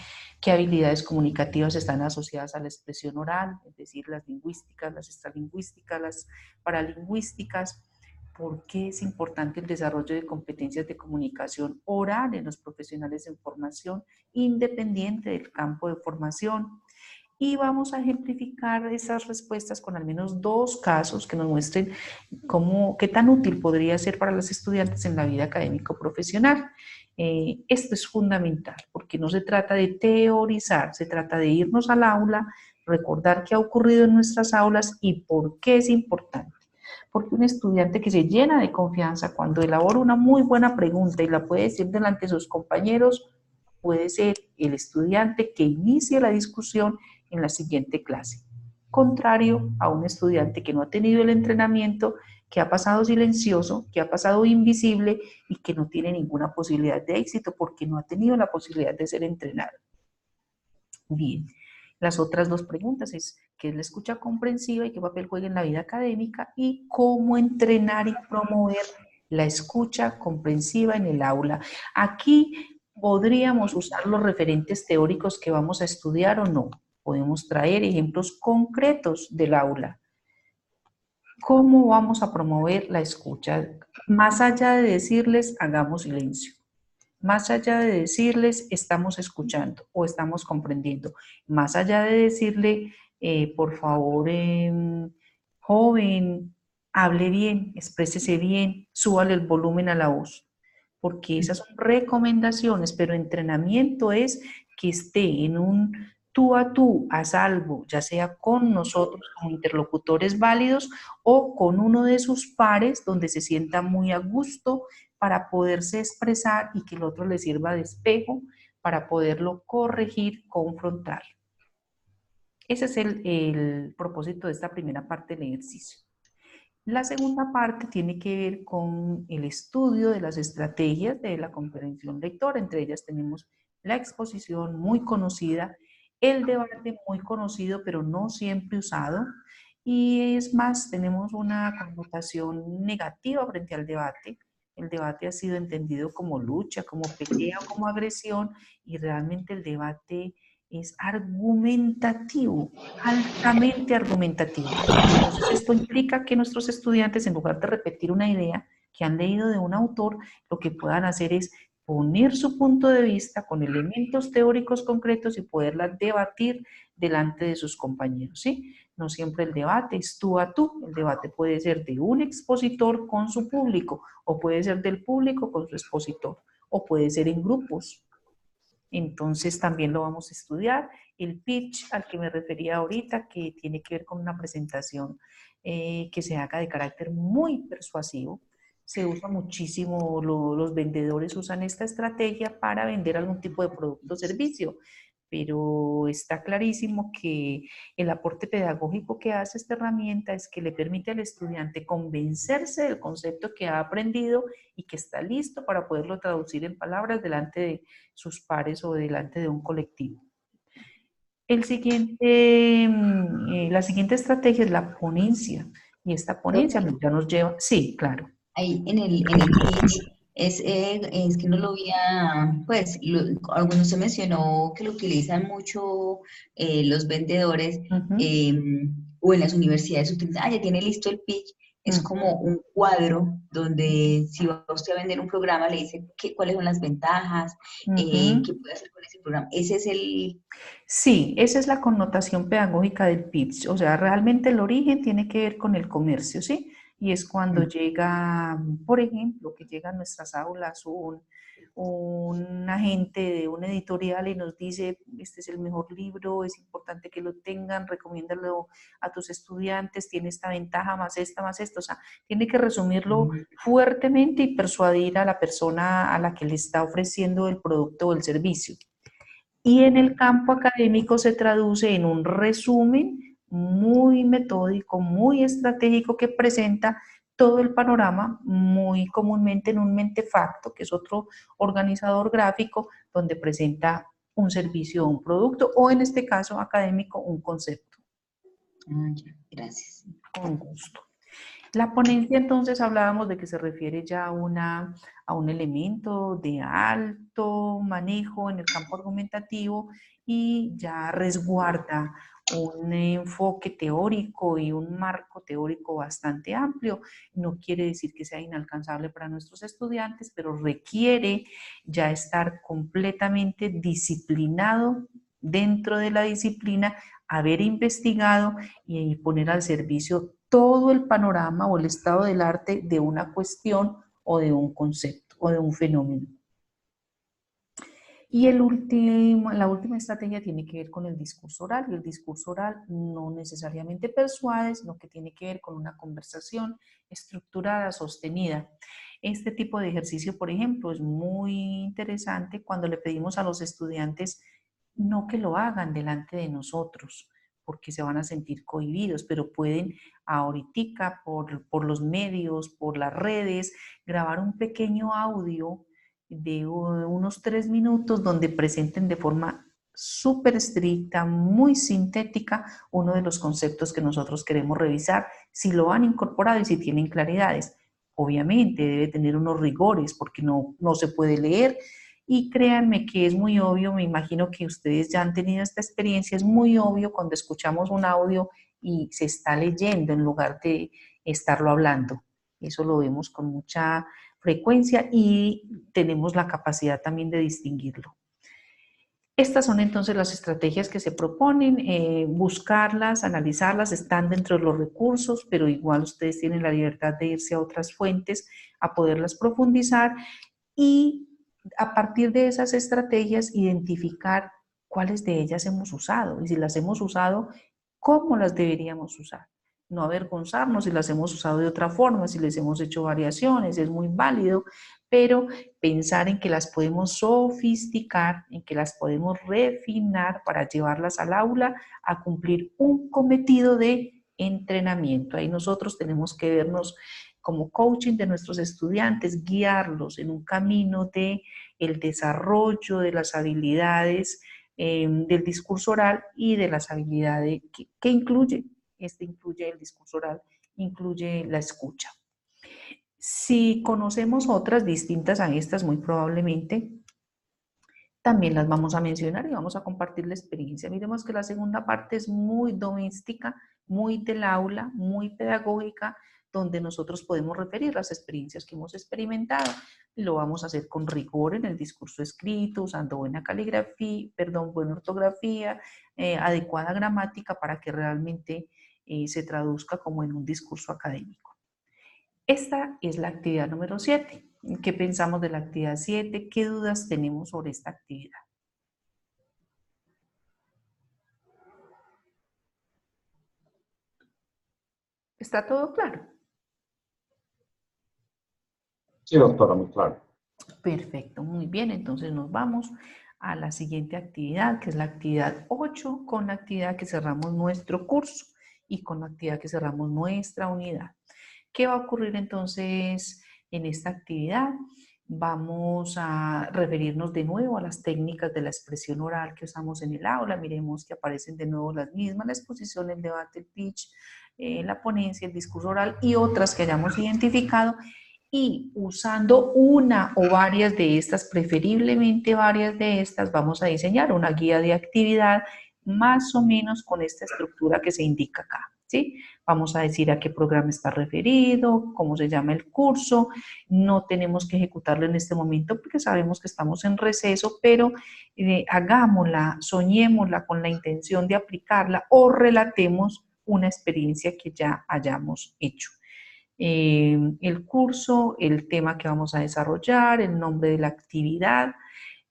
qué habilidades comunicativas están asociadas a la expresión oral, es decir, las lingüísticas, las extralingüísticas, las paralingüísticas, por qué es importante el desarrollo de competencias de comunicación oral en los profesionales en formación, independiente del campo de formación. Y vamos a ejemplificar esas respuestas con al menos dos casos que nos muestren qué tan útil podría ser para los estudiantes en la vida académico-profesional. Esto es fundamental, porque no se trata de teorizar, se trata de irnos al aula, recordar qué ha ocurrido en nuestras aulas y por qué es importante. Porque un estudiante que se llena de confianza cuando elabora una muy buena pregunta y la puede decir delante de sus compañeros, puede ser el estudiante que inicie la discusión en la siguiente clase. Contrario a un estudiante que no ha tenido el entrenamiento que ha pasado silencioso, que ha pasado invisible y que no tiene ninguna posibilidad de éxito porque no ha tenido la posibilidad de ser entrenado. Bien, las otras dos preguntas es, ¿qué es la escucha comprensiva y qué papel juega en la vida académica? Y cómo entrenar y promover la escucha comprensiva en el aula. Aquí podríamos usar los referentes teóricos que vamos a estudiar o no. Podemos traer ejemplos concretos del aula. ¿Cómo vamos a promover la escucha? Más allá de decirles, hagamos silencio. Más allá de decirles, estamos escuchando o estamos comprendiendo. Más allá de decirle, por favor, joven, hable bien, exprésese bien, súbale el volumen a la voz. Porque esas son recomendaciones, pero entrenamiento es que esté en un tú a tú, a salvo, ya sea con nosotros como interlocutores válidos o con uno de sus pares donde se sienta muy a gusto para poderse expresar y que el otro le sirva de espejo para poderlo corregir, confrontar. Ese es el propósito de esta primera parte del ejercicio. La segunda parte tiene que ver con el estudio de las estrategias de la comprensión lectora. Entre ellas tenemos la exposición muy conocida, el debate muy conocido, pero no siempre usado. Y es más, tenemos una connotación negativa frente al debate. El debate ha sido entendido como lucha, como pelea o como agresión, y realmente el debate es argumentativo, altamente argumentativo. Entonces esto implica que nuestros estudiantes, en lugar de repetir una idea que han leído de un autor, lo que puedan hacer es poner su punto de vista con elementos teóricos concretos y poderla debatir delante de sus compañeros, ¿sí? No siempre el debate es tú a tú, el debate puede ser de un expositor con su público, o puede ser del público con su expositor, o puede ser en grupos. Entonces también lo vamos a estudiar. El pitch al que me refería ahorita, que tiene que ver con una presentación que se haga de carácter muy persuasivo. Se usa muchísimo, los vendedores usan esta estrategia para vender algún tipo de producto o servicio, pero está clarísimo que el aporte pedagógico que hace esta herramienta es que le permite al estudiante convencerse del concepto que ha aprendido y que está listo para poderlo traducir en palabras delante de sus pares o delante de un colectivo. La siguiente estrategia es la ponencia, y esta ponencia ya nos lleva, sí, claro. Ahí en el pitch es que no lo había, pues, algunos se mencionó que lo utilizan mucho los vendedores o en las universidades utilizan, ya tiene listo el pitch. Es como un cuadro donde si va usted a vender un programa le dice cuáles son las ventajas, qué puede hacer con ese programa. Ese es el... Sí, esa es la connotación pedagógica del pitch. O sea, realmente el origen tiene que ver con el comercio, ¿sí? Y es cuando llega, por ejemplo, que llega a nuestras aulas un agente de una editorial y nos dice, este es el mejor libro, es importante que lo tengan, recomiéndalo a tus estudiantes, tiene esta ventaja, más esta, o sea, tiene que resumirlo fuertemente y persuadir a la persona a la que le está ofreciendo el producto o el servicio. Y en el campo académico se traduce en un resumen muy metódico, muy estratégico que presenta todo el panorama, muy comúnmente en un mentefacto, que es otro organizador gráfico, donde presenta un servicio o un producto, o en este caso académico, un concepto. Gracias. Con gusto. La ponencia, entonces, hablábamos de que se refiere ya a un elemento de alto manejo en el campo argumentativo y ya resguarda un enfoque teórico y un marco teórico bastante amplio. No quiere decir que sea inalcanzable para nuestros estudiantes, pero requiere ya estar completamente disciplinado dentro de la disciplina, haber investigado y poner al servicio todo el panorama o el estado del arte de una cuestión o de un concepto o de un fenómeno. Y la última estrategia tiene que ver con el discurso oral, y el discurso oral no necesariamente persuade, sino que tiene que ver con una conversación estructurada, sostenida. Este tipo de ejercicio, por ejemplo, es muy interesante cuando le pedimos a los estudiantes no que lo hagan delante de nosotros, porque se van a sentir cohibidos, pero pueden ahorita por los medios, por las redes, grabar un pequeño audio de unos 3 minutos donde presenten de forma súper estricta, muy sintética, uno de los conceptos que nosotros queremos revisar, si lo han incorporado y si tienen claridades. Obviamente debe tener unos rigores porque no se puede leer. Y créanme que es muy obvio, me imagino que ustedes ya han tenido esta experiencia, es muy obvio cuando escuchamos un audio y se está leyendo en lugar de estarlo hablando. Eso lo vemos con mucha frecuencia y tenemos la capacidad también de distinguirlo. Estas son entonces las estrategias que se proponen, buscarlas, analizarlas, están dentro de los recursos, pero igual ustedes tienen la libertad de irse a otras fuentes a poderlas profundizar y a partir de esas estrategias identificar cuáles de ellas hemos usado y si las hemos usado, cómo las deberíamos usar. No avergonzarnos si las hemos usado de otra forma, si les hemos hecho variaciones, es muy válido, pero pensar en que las podemos sofisticar, en que las podemos refinar para llevarlas al aula a cumplir un cometido de entrenamiento. Ahí nosotros tenemos que vernos como coaching de nuestros estudiantes, guiarlos en un camino de el desarrollo de las habilidades del discurso oral y de las habilidades que incluye. Incluye el discurso oral, incluye la escucha. Si conocemos otras distintas a estas, muy probablemente también las vamos a mencionar y vamos a compartir la experiencia. Miremos que la segunda parte es muy doméstica, muy del aula, muy pedagógica, donde nosotros podemos referir las experiencias que hemos experimentado. Lo vamos a hacer con rigor en el discurso escrito, usando buena caligrafía, buena ortografía, adecuada gramática para que realmente se traduzca como en un discurso académico. Esta es la actividad número 7. ¿Qué pensamos de la actividad 7? ¿Qué dudas tenemos sobre esta actividad? ¿Está todo claro? Sí, doctora, muy claro. Perfecto, muy bien. Entonces nos vamos a la siguiente actividad, que es la actividad 8, con la actividad que cerramos nuestro curso y con la actividad que cerramos nuestra unidad. ¿Qué va a ocurrir entonces en esta actividad? Vamos a referirnos de nuevo a las técnicas de la expresión oral que usamos en el aula. Miremos que aparecen de nuevo las mismas, la exposición, el debate, el pitch, la ponencia, el discurso oral y otras que hayamos identificado. Y usando una o varias de estas, preferiblemente varias de estas, vamos a diseñar una guía de actividad más o menos con esta estructura que se indica acá, ¿sí? Vamos a decir a qué programa está referido, cómo se llama el curso. No tenemos que ejecutarlo en este momento porque sabemos que estamos en receso, pero hagámosla, soñémosla con la intención de aplicarla o relatemos una experiencia que ya hayamos hecho. El curso, el tema que vamos a desarrollar, el nombre de la actividad,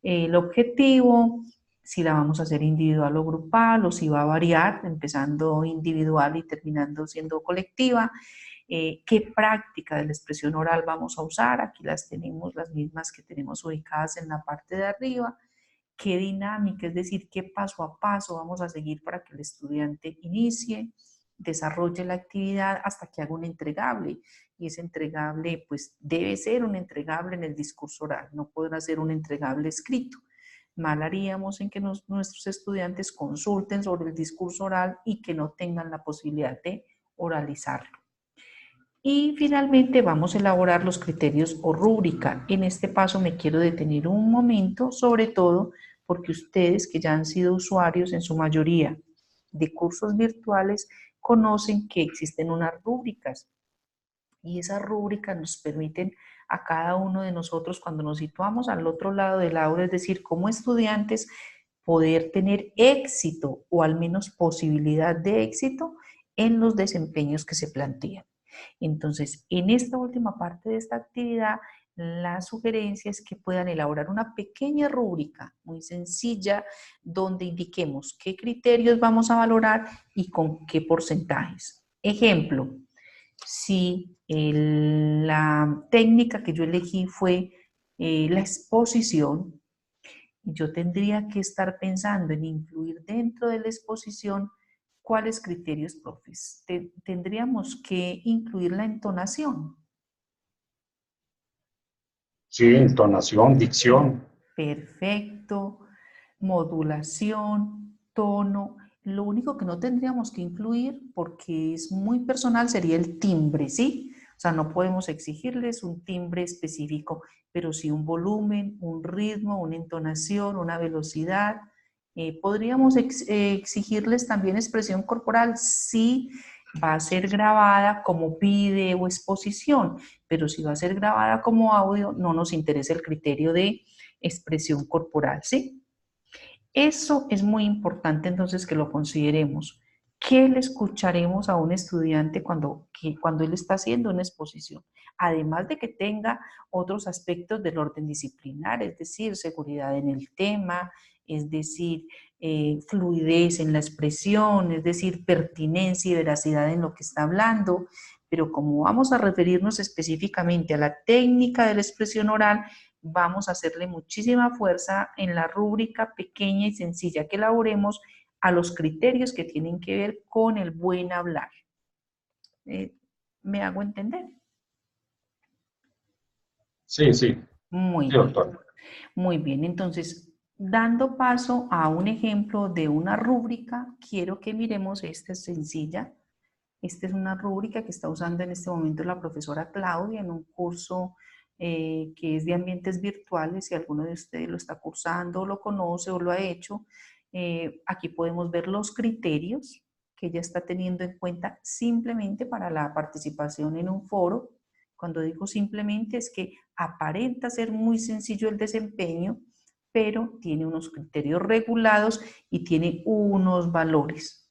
el objetivo, si la vamos a hacer individual o grupal o si va a variar, empezando individual y terminando siendo colectiva, qué práctica de la expresión oral vamos a usar, aquí las tenemos las mismas que tenemos ubicadas en la parte de arriba, qué dinámica, es decir, qué paso a paso vamos a seguir para que el estudiante inicie, desarrolle la actividad hasta que haga un entregable. Y ese entregable, pues, debe ser un entregable en el discurso oral, no podrá ser un entregable escrito. Mal haríamos en que nuestros estudiantes consulten sobre el discurso oral y que no tengan la posibilidad de oralizarlo. Y finalmente vamos a elaborar los criterios o rúbrica. En este paso me quiero detener un momento, sobre todo porque ustedes que ya han sido usuarios en su mayoría de cursos virtuales, conocen que existen unas rúbricas y esas rúbricas nos permiten a cada uno de nosotros cuando nos situamos al otro lado del aula, es decir, como estudiantes, poder tener éxito o al menos posibilidad de éxito en los desempeños que se plantean. Entonces, en esta última parte de esta actividad, la sugerencia es que puedan elaborar una pequeña rúbrica muy sencilla donde indiquemos qué criterios vamos a valorar y con qué porcentajes. Ejemplo, si la técnica que yo elegí fue la exposición, yo tendría que estar pensando en incluir dentro de la exposición ¿Cuáles criterios, profes? Tendríamos que incluir la entonación. Sí, entonación, dicción. Perfecto. Modulación, tono. Lo único que no tendríamos que incluir, porque es muy personal, sería el timbre, ¿sí? O sea, no podemos exigirles un timbre específico, pero sí un volumen, un ritmo, una entonación, una velocidad. Podríamos exigirles también expresión corporal si va a ser grabada como video o exposición, pero si va a ser grabada como audio, no nos interesa el criterio de expresión corporal, ¿sí? Eso es muy importante entonces que lo consideremos. ¿Qué le escucharemos a un estudiante cuando él está haciendo una exposición? Además de que tenga otros aspectos del orden disciplinar, es decir, seguridad en el tema, es decir, fluidez en la expresión, es decir, pertinencia y veracidad en lo que está hablando, pero como vamos a referirnos específicamente a la técnica de la expresión oral, vamos a hacerle muchísima fuerza en la rúbrica pequeña y sencilla que elaboremos a los criterios que tienen que ver con el buen hablar. ¿Me hago entender? Sí, sí, Muy sí, bien. doctor. Muy bien, entonces, dando paso a un ejemplo de una rúbrica, quiero que miremos, esta es sencilla. Esta es una rúbrica que está usando en este momento la profesora Claudia en un curso que es de ambientes virtuales. Si alguno de ustedes lo está cursando, o lo conoce o lo ha hecho, aquí podemos ver los criterios que ella está teniendo en cuenta simplemente para la participación en un foro. Cuando digo simplemente es que aparenta ser muy sencillo el desempeño, pero tiene unos criterios regulados y tiene unos valores.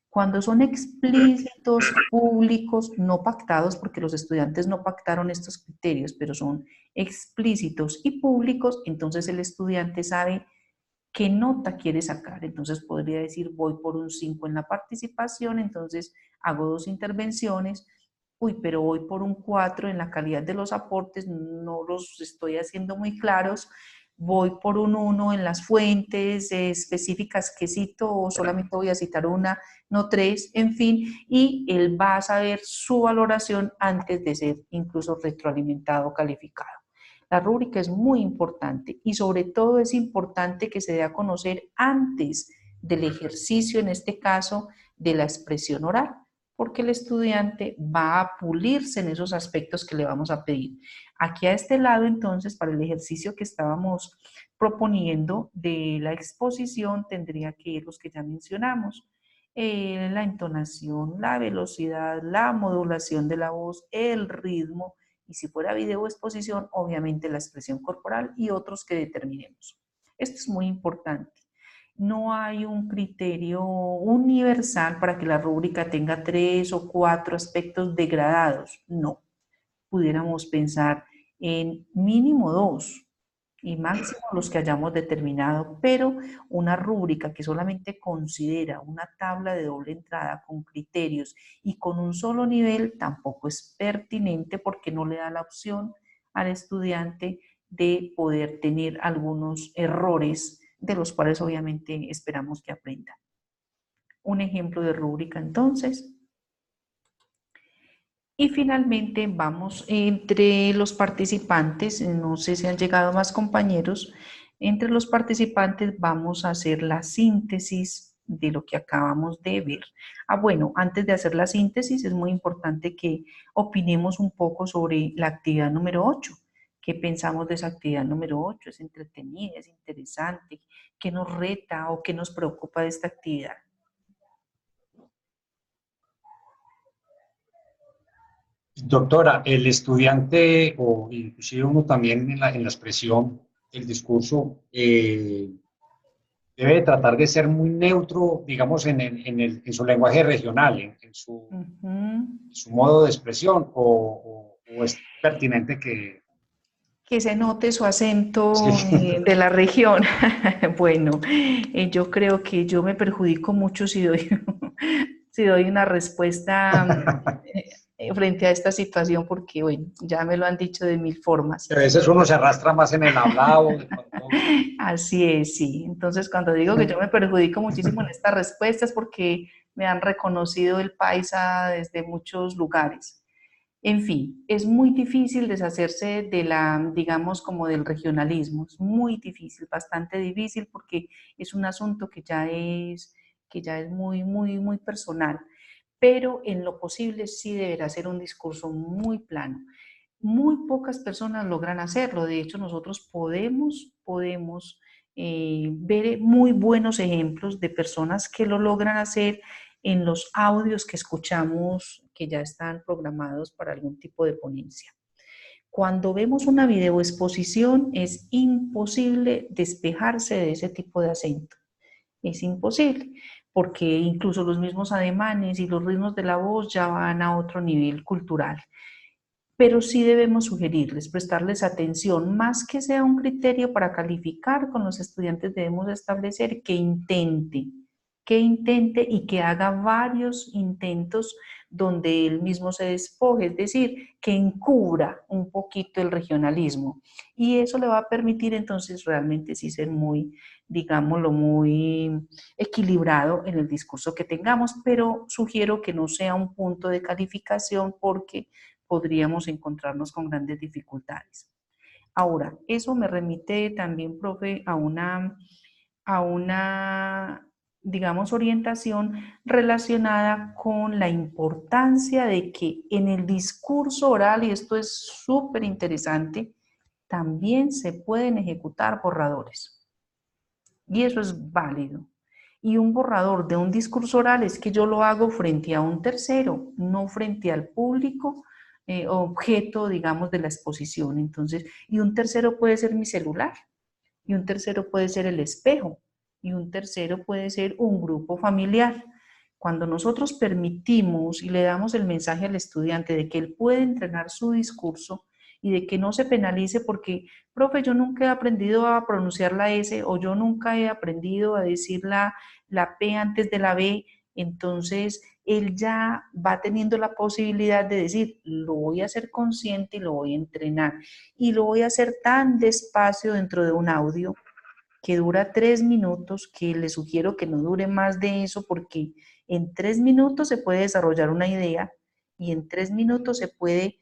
Cuando son explícitos, públicos, no pactados, porque los estudiantes no pactaron estos criterios, pero son explícitos y públicos, entonces el estudiante sabe qué nota quiere sacar. Entonces podría decir, voy por un 5 en la participación, entonces hago 2 intervenciones, uy, pero voy por un 4 en la calidad de los aportes, no los estoy haciendo muy claros, voy por un 1 en las fuentes específicas que cito, o solamente voy a citar una, no 3, en fin, y él va a saber su valoración antes de ser incluso retroalimentado o calificado. La rúbrica es muy importante y sobre todo es importante que se dé a conocer antes del ejercicio, en este caso, de la expresión oral, porque el estudiante va a pulirse en esos aspectos que le vamos a pedir. Aquí a este lado, entonces, para el ejercicio que estábamos proponiendo de la exposición, tendría que ir los que ya mencionamos. La entonación, la velocidad, la modulación de la voz, el ritmo, y si fuera video exposición, obviamente la expresión corporal y otros que determinemos. Esto es muy importante. No hay un criterio universal para que la rúbrica tenga 3 o 4 aspectos degradados. No. Pudiéramos pensar en mínimo 2 y máximo los que hayamos determinado, pero una rúbrica que solamente considera una tabla de doble entrada con criterios y con un solo nivel tampoco es pertinente, porque no le da la opción al estudiante de poder tener algunos errores de los cuales obviamente esperamos que aprenda. Un ejemplo de rúbrica entonces. Y finalmente vamos entre los participantes, no sé si han llegado más compañeros, entre los participantes vamos a hacer la síntesis de lo que acabamos de ver. Bueno, antes de hacer la síntesis es muy importante que opinemos un poco sobre la actividad número 8. ¿Qué pensamos de esa actividad número 8? ¿Es entretenida, es interesante? ¿Qué nos reta o qué nos preocupa de esta actividad? Doctora, el estudiante, o inclusive uno también en la expresión, el discurso, debe tratar de ser muy neutro, digamos, en su lenguaje regional, en su modo de expresión, o es pertinente que se note su acento sí. de la región. Bueno, yo creo que yo me perjudico mucho si doy, si doy una respuesta frente a esta situación, porque, bueno, ya me lo han dicho de 1000 formas. A veces uno se arrastra más en el hablado. Así es, sí. Entonces, cuando digo que yo me perjudico muchísimo en estas respuestas, porque me han reconocido el paisa desde muchos lugares. En fin, es muy difícil deshacerse de la, digamos, como del regionalismo. Es muy difícil, bastante difícil, porque es un asunto que ya es muy, muy, muy personal. Pero en lo posible sí deberá ser un discurso muy plano. Muy pocas personas logran hacerlo. De hecho, nosotros podemos ver muy buenos ejemplos de personas que lo logran hacer en los audios que escuchamos que ya están programados para algún tipo de ponencia. Cuando vemos una videoexposición es imposible despejarse de ese tipo de acento. Es imposible, porque incluso los mismos ademanes y los ritmos de la voz ya van a otro nivel cultural. Pero sí debemos sugerirles, prestarles atención, más que sea un criterio para calificar con los estudiantes, debemos establecer que intente y que haga varios intentos donde él mismo se despoje, es decir, que encubra un poquito el regionalismo. Y eso le va a permitir entonces realmente sí ser muy, digámoslo, muy equilibrado en el discurso que tengamos, pero sugiero que no sea un punto de calificación porque podríamos encontrarnos con grandes dificultades. Ahora, eso me remite también, profe, a una, digamos, orientación relacionada con la importancia de que en el discurso oral, y esto es súper interesante, también se pueden ejecutar borradores. Y eso es válido. Y un borrador de un discurso oral es que yo lo hago frente a un tercero, no frente al público objeto, digamos, de la exposición. Entonces, y un tercero puede ser mi celular, y un tercero puede ser el espejo, y un tercero puede ser un grupo familiar. Cuando nosotros permitimos y le damos el mensaje al estudiante de que él puede entrenar su discurso y de que no se penalice porque, profe, yo nunca he aprendido a pronunciar la S o yo nunca he aprendido a decir la P antes de la B, entonces él ya va teniendo la posibilidad de decir, lo voy a hacer consciente y lo voy a entrenar. Y lo voy a hacer tan despacio dentro de un audio que dura 3 minutos, que le sugiero que no dure más de eso, porque en 3 minutos se puede desarrollar una idea y en 3 minutos se puede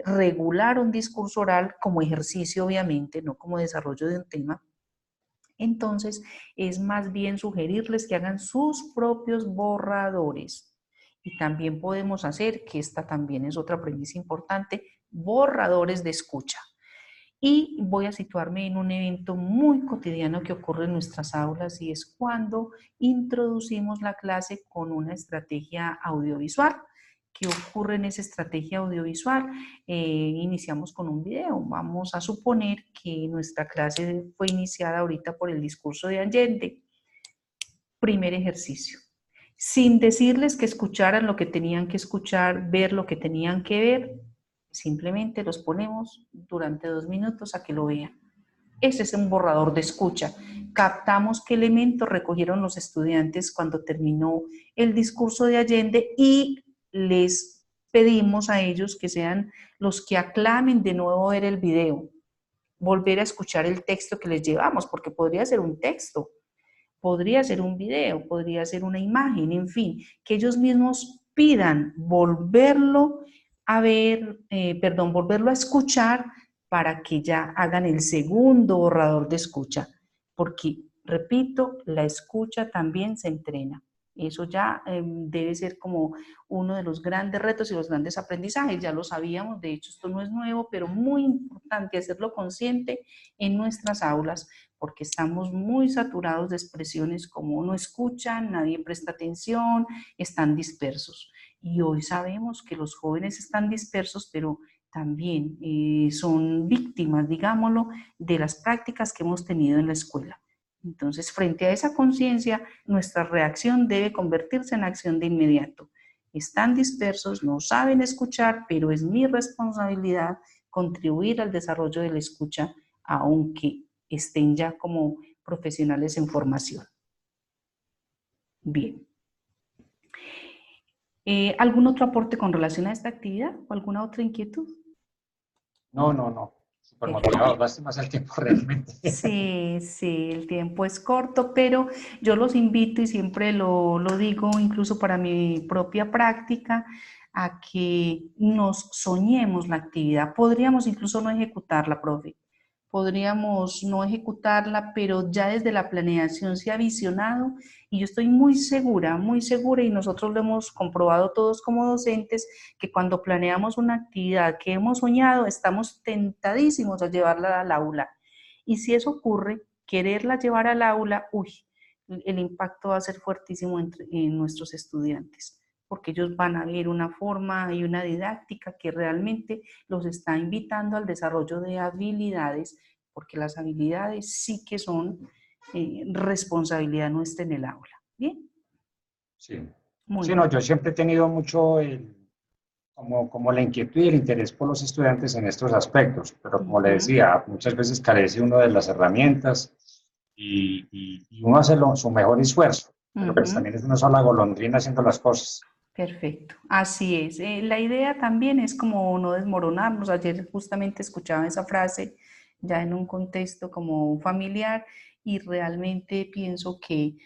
regular un discurso oral como ejercicio, obviamente, no como desarrollo de un tema. Entonces, es más bien sugerirles que hagan sus propios borradores. Y también podemos hacer, que esta también es otra premisa importante, borradores de escucha. Y voy a situarme en un evento muy cotidiano que ocurre en nuestras aulas y es cuando introducimos la clase con una estrategia audiovisual. ¿Qué ocurre en esa estrategia audiovisual? Iniciamos con un video. Vamos a suponer que nuestra clase fue iniciada ahorita por el discurso de Allende. Primer ejercicio. Sin decirles que escucharan lo que tenían que escuchar, ver lo que tenían que ver, simplemente los ponemos durante 2 minutos a que lo vean. Ese es un borrador de escucha. Captamos qué elementos recogieron los estudiantes cuando terminó el discurso de Allende y les pedimos a ellos que sean los que aclamen de nuevo ver el video, volver a escuchar el texto que les llevamos, porque podría ser un texto, podría ser un video, podría ser una imagen, en fin, que ellos mismos pidan volverlo a ver, volverlo a escuchar para que ya hagan el segundo borrador de escucha, porque, repito, la escucha también se entrena. Eso ya debe ser como uno de los grandes retos y los grandes aprendizajes, ya lo sabíamos, de hecho esto no es nuevo, pero muy importante hacerlo consciente en nuestras aulas, porque estamos muy saturados de expresiones como no escuchan, nadie presta atención, están dispersos. Y hoy sabemos que los jóvenes están dispersos, pero también son víctimas, digámoslo, de las prácticas que hemos tenido en la escuela. Entonces, frente a esa conciencia, nuestra reacción debe convertirse en acción de inmediato. Están dispersos, no saben escuchar, pero es mi responsabilidad contribuir al desarrollo de la escucha, aunque estén ya como profesionales en formación. Bien. ¿Algún otro aporte con relación a esta actividad o alguna otra inquietud? No. súper motivados. Lástima es el tiempo realmente. Sí, sí, el tiempo es corto, pero yo los invito y siempre lo digo, incluso para mi propia práctica, a que nos soñemos la actividad. Podríamos incluso no ejecutarla, profe. Podríamos no ejecutarla, pero ya desde la planeación se ha visionado y yo estoy muy segura y nosotros lo hemos comprobado todos como docentes, que cuando planeamos una actividad que hemos soñado, estamos tentadísimos a llevarla al aula. Y si eso ocurre, quererla llevar al aula, uy, el impacto va a ser fuertísimo en nuestros estudiantes, porque ellos van a ver una forma y una didáctica que realmente los está invitando al desarrollo de habilidades, porque las habilidades sí que son responsabilidad nuestra en el aula. ¿Bien? Sí. Muy Sí, no, bien. yo siempre he tenido mucho como la inquietud y el interés por los estudiantes en estos aspectos, pero como le Ujú. decía, muchas veces carece uno de las herramientas y uno hace su mejor esfuerzo, pero pues Ujú. también es una sola golondrina haciendo las cosas. Perfecto, así es. La idea también es como no desmoronarnos. Ayer justamente escuchaba esa frase ya en un contexto como familiar y realmente pienso que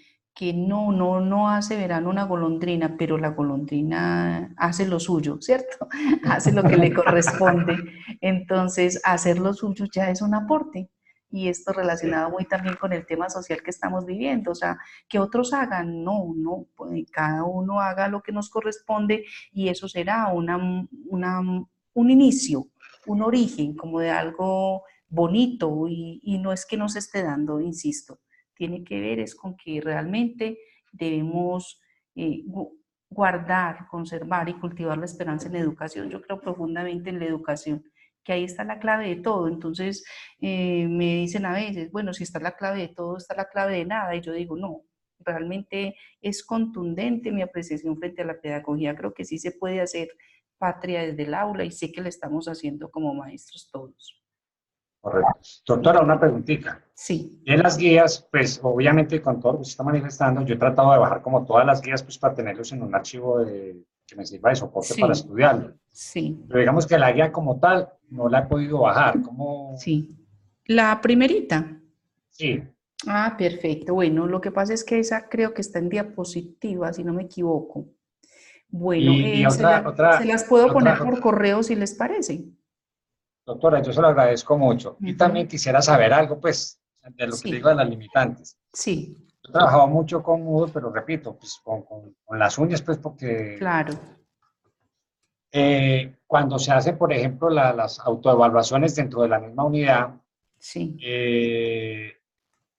no hace verano una golondrina, pero la golondrina hace lo suyo, ¿cierto? Hace lo que le corresponde. Entonces, hacer lo suyo ya es un aporte. Y esto Sí, relacionado muy también con el tema social que estamos viviendo, o sea, que otros hagan, no, pues cada uno haga lo que nos corresponde y eso será un inicio, un origen como de algo bonito y no es que nos esté dando, insisto, tiene que ver es con que realmente debemos guardar, conservar y cultivar la esperanza en la educación. Yo creo profundamente en la educación, que ahí está la clave de todo. Entonces, me dicen a veces, bueno, si está la clave de todo, está la clave de nada. Y yo digo, no, realmente es contundente mi apreciación frente a la pedagogía. Creo que sí se puede hacer patria desde el aula y sé que lo estamos haciendo como maestros todos. correcto. Doctora, una preguntita. Sí, En las guías, pues obviamente con todo lo que se está manifestando, yo he tratado de bajar como todas las guías pues para tenerlos en un archivo que me sirva de soporte para sí, estudiarlo. sí, Pero digamos que la guía como tal no la he podido bajar. ¿Cómo? sí. La primerita. Sí. Ah, perfecto. Bueno, lo que pasa es que esa creo que está en diapositiva, si no me equivoco. Bueno, Y se las puedo poner por correo si les parece. doctora, yo se lo agradezco mucho. Y Ujú. también quisiera saber algo, pues, de lo que le digo de Sí, las limitantes. sí, Yo he trabajado mucho con Moodle, pero repito, pues con las uñas, pues, porque claro, cuando se hacen, por ejemplo, las autoevaluaciones dentro de la misma unidad, sí. eh,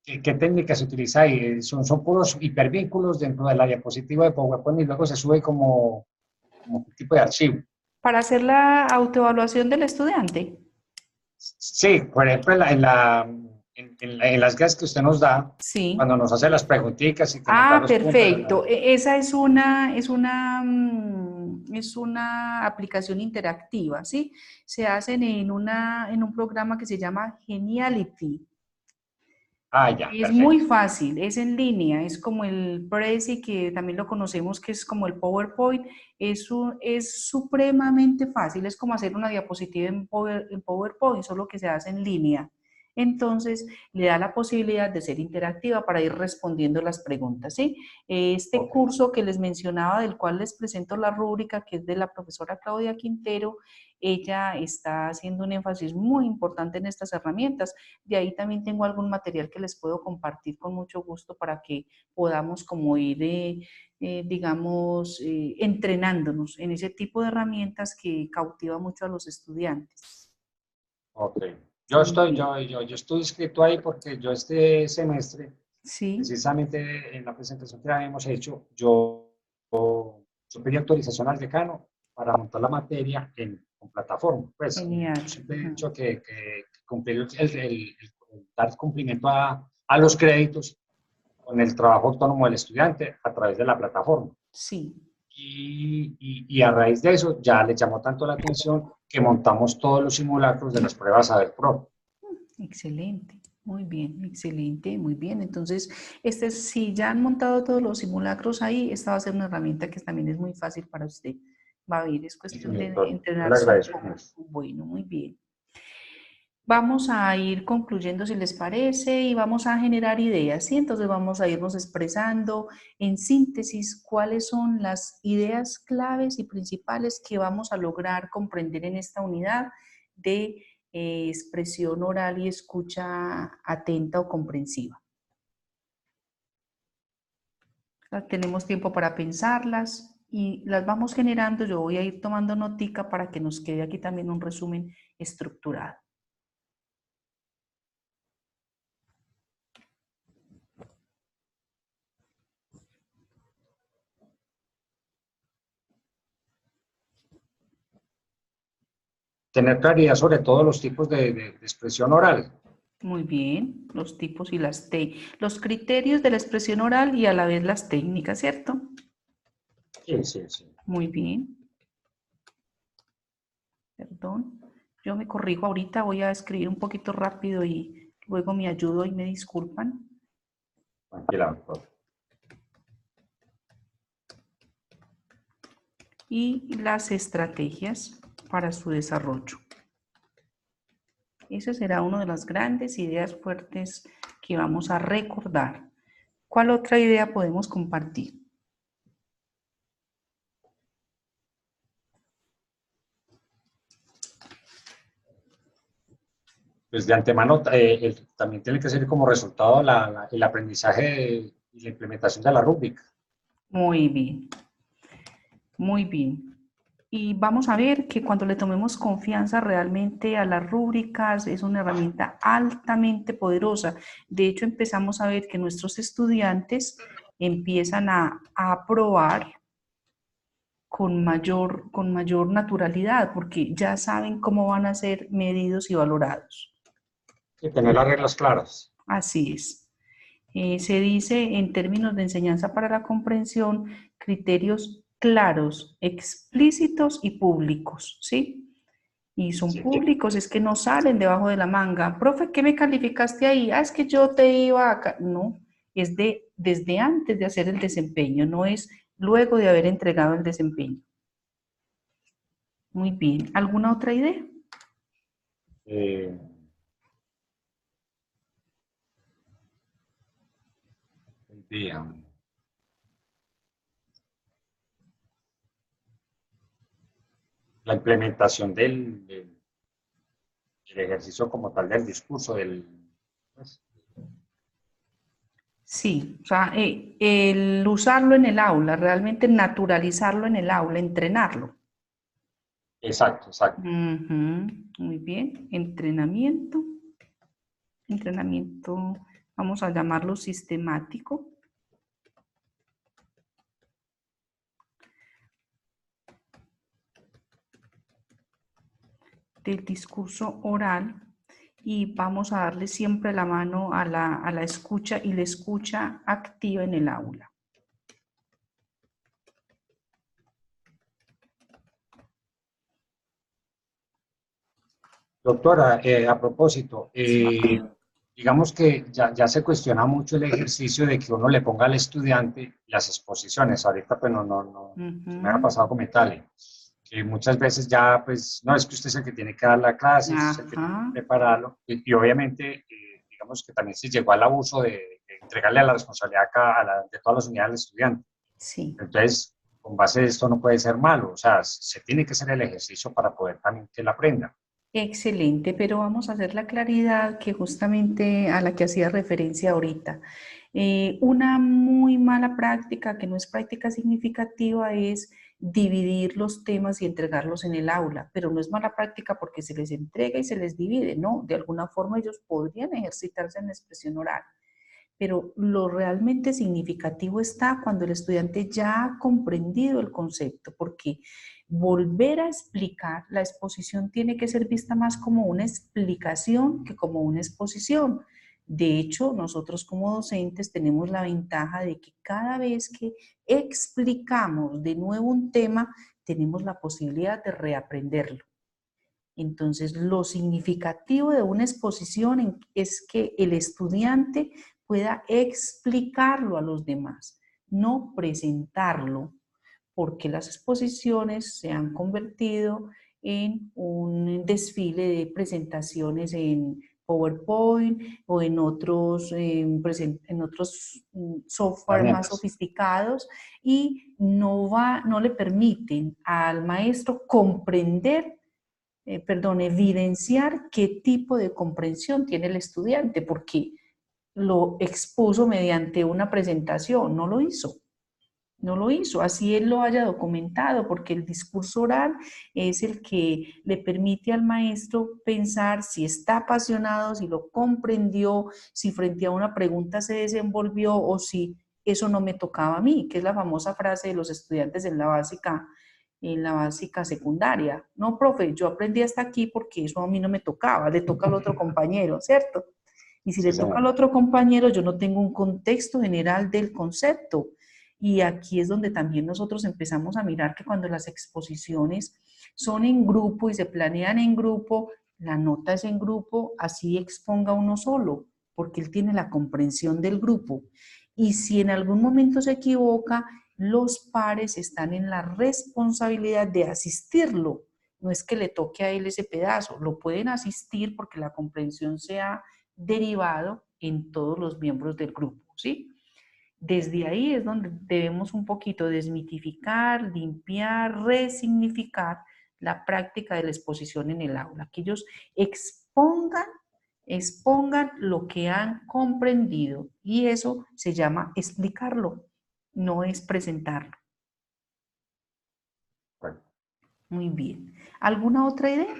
¿qué técnica se utiliza ahí? Son puros hipervínculos dentro de la diapositiva de PowerPoint y luego se sube como un tipo de archivo. Para hacer la autoevaluación del estudiante. Sí, por ejemplo, en las guías que usted nos da, Sí. cuando nos hace las preguntitas y que nos da Ah, los puntos. perfecto. Esa es una aplicación interactiva, ¿sí? Se hacen en un programa que se llama Geniality. Ah, ya, Es muy perfecto. fácil, es en línea, es como el Prezi, que también lo conocemos, que es como el PowerPoint, es supremamente fácil, es como hacer una diapositiva en PowerPoint, solo que se hace en línea. Entonces, le da la posibilidad de ser interactiva para ir respondiendo las preguntas, ¿sí? Este Ok. curso que les mencionaba, del cual les presento la rúbrica, que es de la profesora Claudia Quintero, ella está haciendo un énfasis muy importante en estas herramientas. De ahí también tengo algún material que les puedo compartir con mucho gusto para que podamos como ir, digamos, entrenándonos en ese tipo de herramientas que cautiva mucho a los estudiantes. Ok. Muy bien. Yo estoy inscrito ahí porque yo este semestre, Sí, precisamente en la presentación que habíamos hecho, yo pedí autorización al decano para montar la materia con plataforma. Pues genial. yo siempre he Ajá. dicho que cumplir dar cumplimiento a los créditos con el trabajo autónomo del estudiante a través de la plataforma. Sí, Y a raíz de eso ya le llamó tanto la atención que montamos todos los simulacros de las pruebas Saber Pro. excelente. Muy bien, excelente, muy bien. Entonces, si ya han montado todos los simulacros ahí, esta va a ser una herramienta que también es muy fácil para usted. Va a ver, es Sí, cuestión de doctor, yo le entrenarse un agradezco poco. mucho. Bueno, muy bien. Vamos a ir concluyendo si les parece y vamos a generar ideas, ¿sí? Entonces vamos a irnos expresando en síntesis cuáles son las ideas claves y principales que vamos a lograr comprender en esta unidad de expresión oral y escucha atenta o comprensiva. Tenemos tiempo para pensarlas y las vamos generando. Yo voy a ir tomando notica para que nos quede aquí también un resumen estructurado. Tener claridad sobre todos los tipos de expresión oral. Muy bien, los tipos y los criterios de la expresión oral y a la vez las técnicas, ¿cierto? Sí, sí, sí. Muy bien. Perdón, yo me corrijo ahorita, voy a escribir un poquito rápido y luego me ayudo y me disculpan. Tranquila, doctor. Y las estrategias para su desarrollo. Esa será una de las grandes ideas fuertes que vamos a recordar. ¿Cuál otra idea podemos compartir? Pues de antemano también tiene que ser como resultado el aprendizaje y la implementación de la rúbrica. Muy bien. Muy bien. Y vamos a ver que cuando le tomemos confianza realmente a las rúbricas es una herramienta altamente poderosa. De hecho, empezamos a ver que nuestros estudiantes empiezan a aprobar con mayor naturalidad porque ya saben cómo van a ser medidos y valorados. Y tener las reglas claras. Así es. Se dice en términos de enseñanza para la comprensión, criterios claros, explícitos y públicos, ¿sí? Y son Sí. públicos, es que no salen debajo de la manga. Profe, ¿qué me calificaste ahí? Ah, es que yo te iba acá. No, es desde antes de hacer el desempeño, no es luego de haber entregado el desempeño. Muy bien. ¿Alguna otra idea? La implementación del ejercicio como tal del discurso, pues. Sí, o sea, el usarlo en el aula, realmente naturalizarlo en el aula, entrenarlo. Exacto, exacto. Muy bien, entrenamiento, vamos a llamarlo sistemático. Del discurso oral y vamos a darle siempre la mano a la escucha y la escucha activa en el aula. Doctora, a propósito, Sí. digamos que ya se cuestiona mucho el ejercicio de que uno le ponga al estudiante las exposiciones. Ahorita pues se me ha pasado comentarle que muchas veces ya pues no es que usted es el que tiene que dar la clase, es el que tiene que prepararlo y obviamente digamos que también se llegó al abuso de entregarle a la responsabilidad de todas las unidades al estudiante. Sí. Entonces, con base de esto no puede ser malo, o sea, se tiene que hacer el ejercicio para poder también que él aprenda. Excelente, pero vamos a hacer la claridad que justamente a la que hacía referencia ahorita. Una muy mala práctica, que no es práctica significativa, es dividir los temas y entregarlos en el aula, pero no es mala práctica porque se les entrega y se les divide, no, de alguna forma ellos podrían ejercitarse en la expresión oral. Pero lo realmente significativo está cuando el estudiante ya ha comprendido el concepto, porque volver a explicar, la exposición tiene que ser vista más como una explicación que como una exposición. De hecho, nosotros como docentes tenemos la ventaja de que cada vez que explicamos de nuevo un tema, tenemos la posibilidad de reaprenderlo. Entonces, lo significativo de una exposición es que el estudiante pueda explicarlo a los demás, no presentarlo, porque las exposiciones se han convertido en un desfile de presentaciones en PowerPoint o en otros, software más Herramientas. sofisticados, y no le permiten al maestro comprender, evidenciar qué tipo de comprensión tiene el estudiante, porque lo expuso mediante una presentación, no lo hizo. No lo hizo, así él lo haya documentado, porque el discurso oral es el que le permite al maestro pensar si está apasionado, si lo comprendió, si frente a una pregunta se desenvolvió o si eso no me tocaba a mí, que es la famosa frase de los estudiantes en la básica secundaria. No, profe, yo aprendí hasta aquí porque eso a mí no me tocaba, le toca al otro compañero, ¿cierto? Y si Sí, le toca señor. al otro compañero, yo no tengo un contexto general del concepto. Y aquí es donde también nosotros empezamos a mirar que cuando las exposiciones son en grupo y se planean en grupo, la nota es en grupo, así exponga uno solo, porque él tiene la comprensión del grupo. Y si en algún momento se equivoca, los pares están en la responsabilidad de asistirlo. No es que le toque a él ese pedazo, lo pueden asistir porque la comprensión se ha derivado en todos los miembros del grupo, ¿sí? Desde ahí es donde debemos un poquito desmitificar, limpiar, resignificar la práctica de la exposición en el aula, que ellos expongan lo que han comprendido, y eso se llama explicarlo, no es presentarlo. Bueno, Muy bien. ¿Alguna otra idea?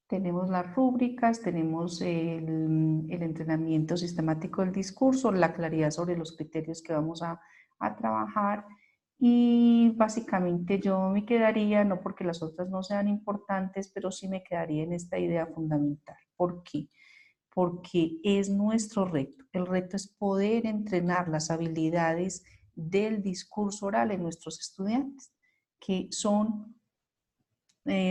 Tenemos las rúbricas, tenemos el entrenamiento sistemático del discurso, la claridad sobre los criterios que vamos a trabajar, y básicamente yo me quedaría, no porque las otras no sean importantes, pero sí me quedaría en esta idea fundamental. ¿Por qué? Porque es nuestro reto. El reto es poder entrenar las habilidades del discurso oral en nuestros estudiantes, que son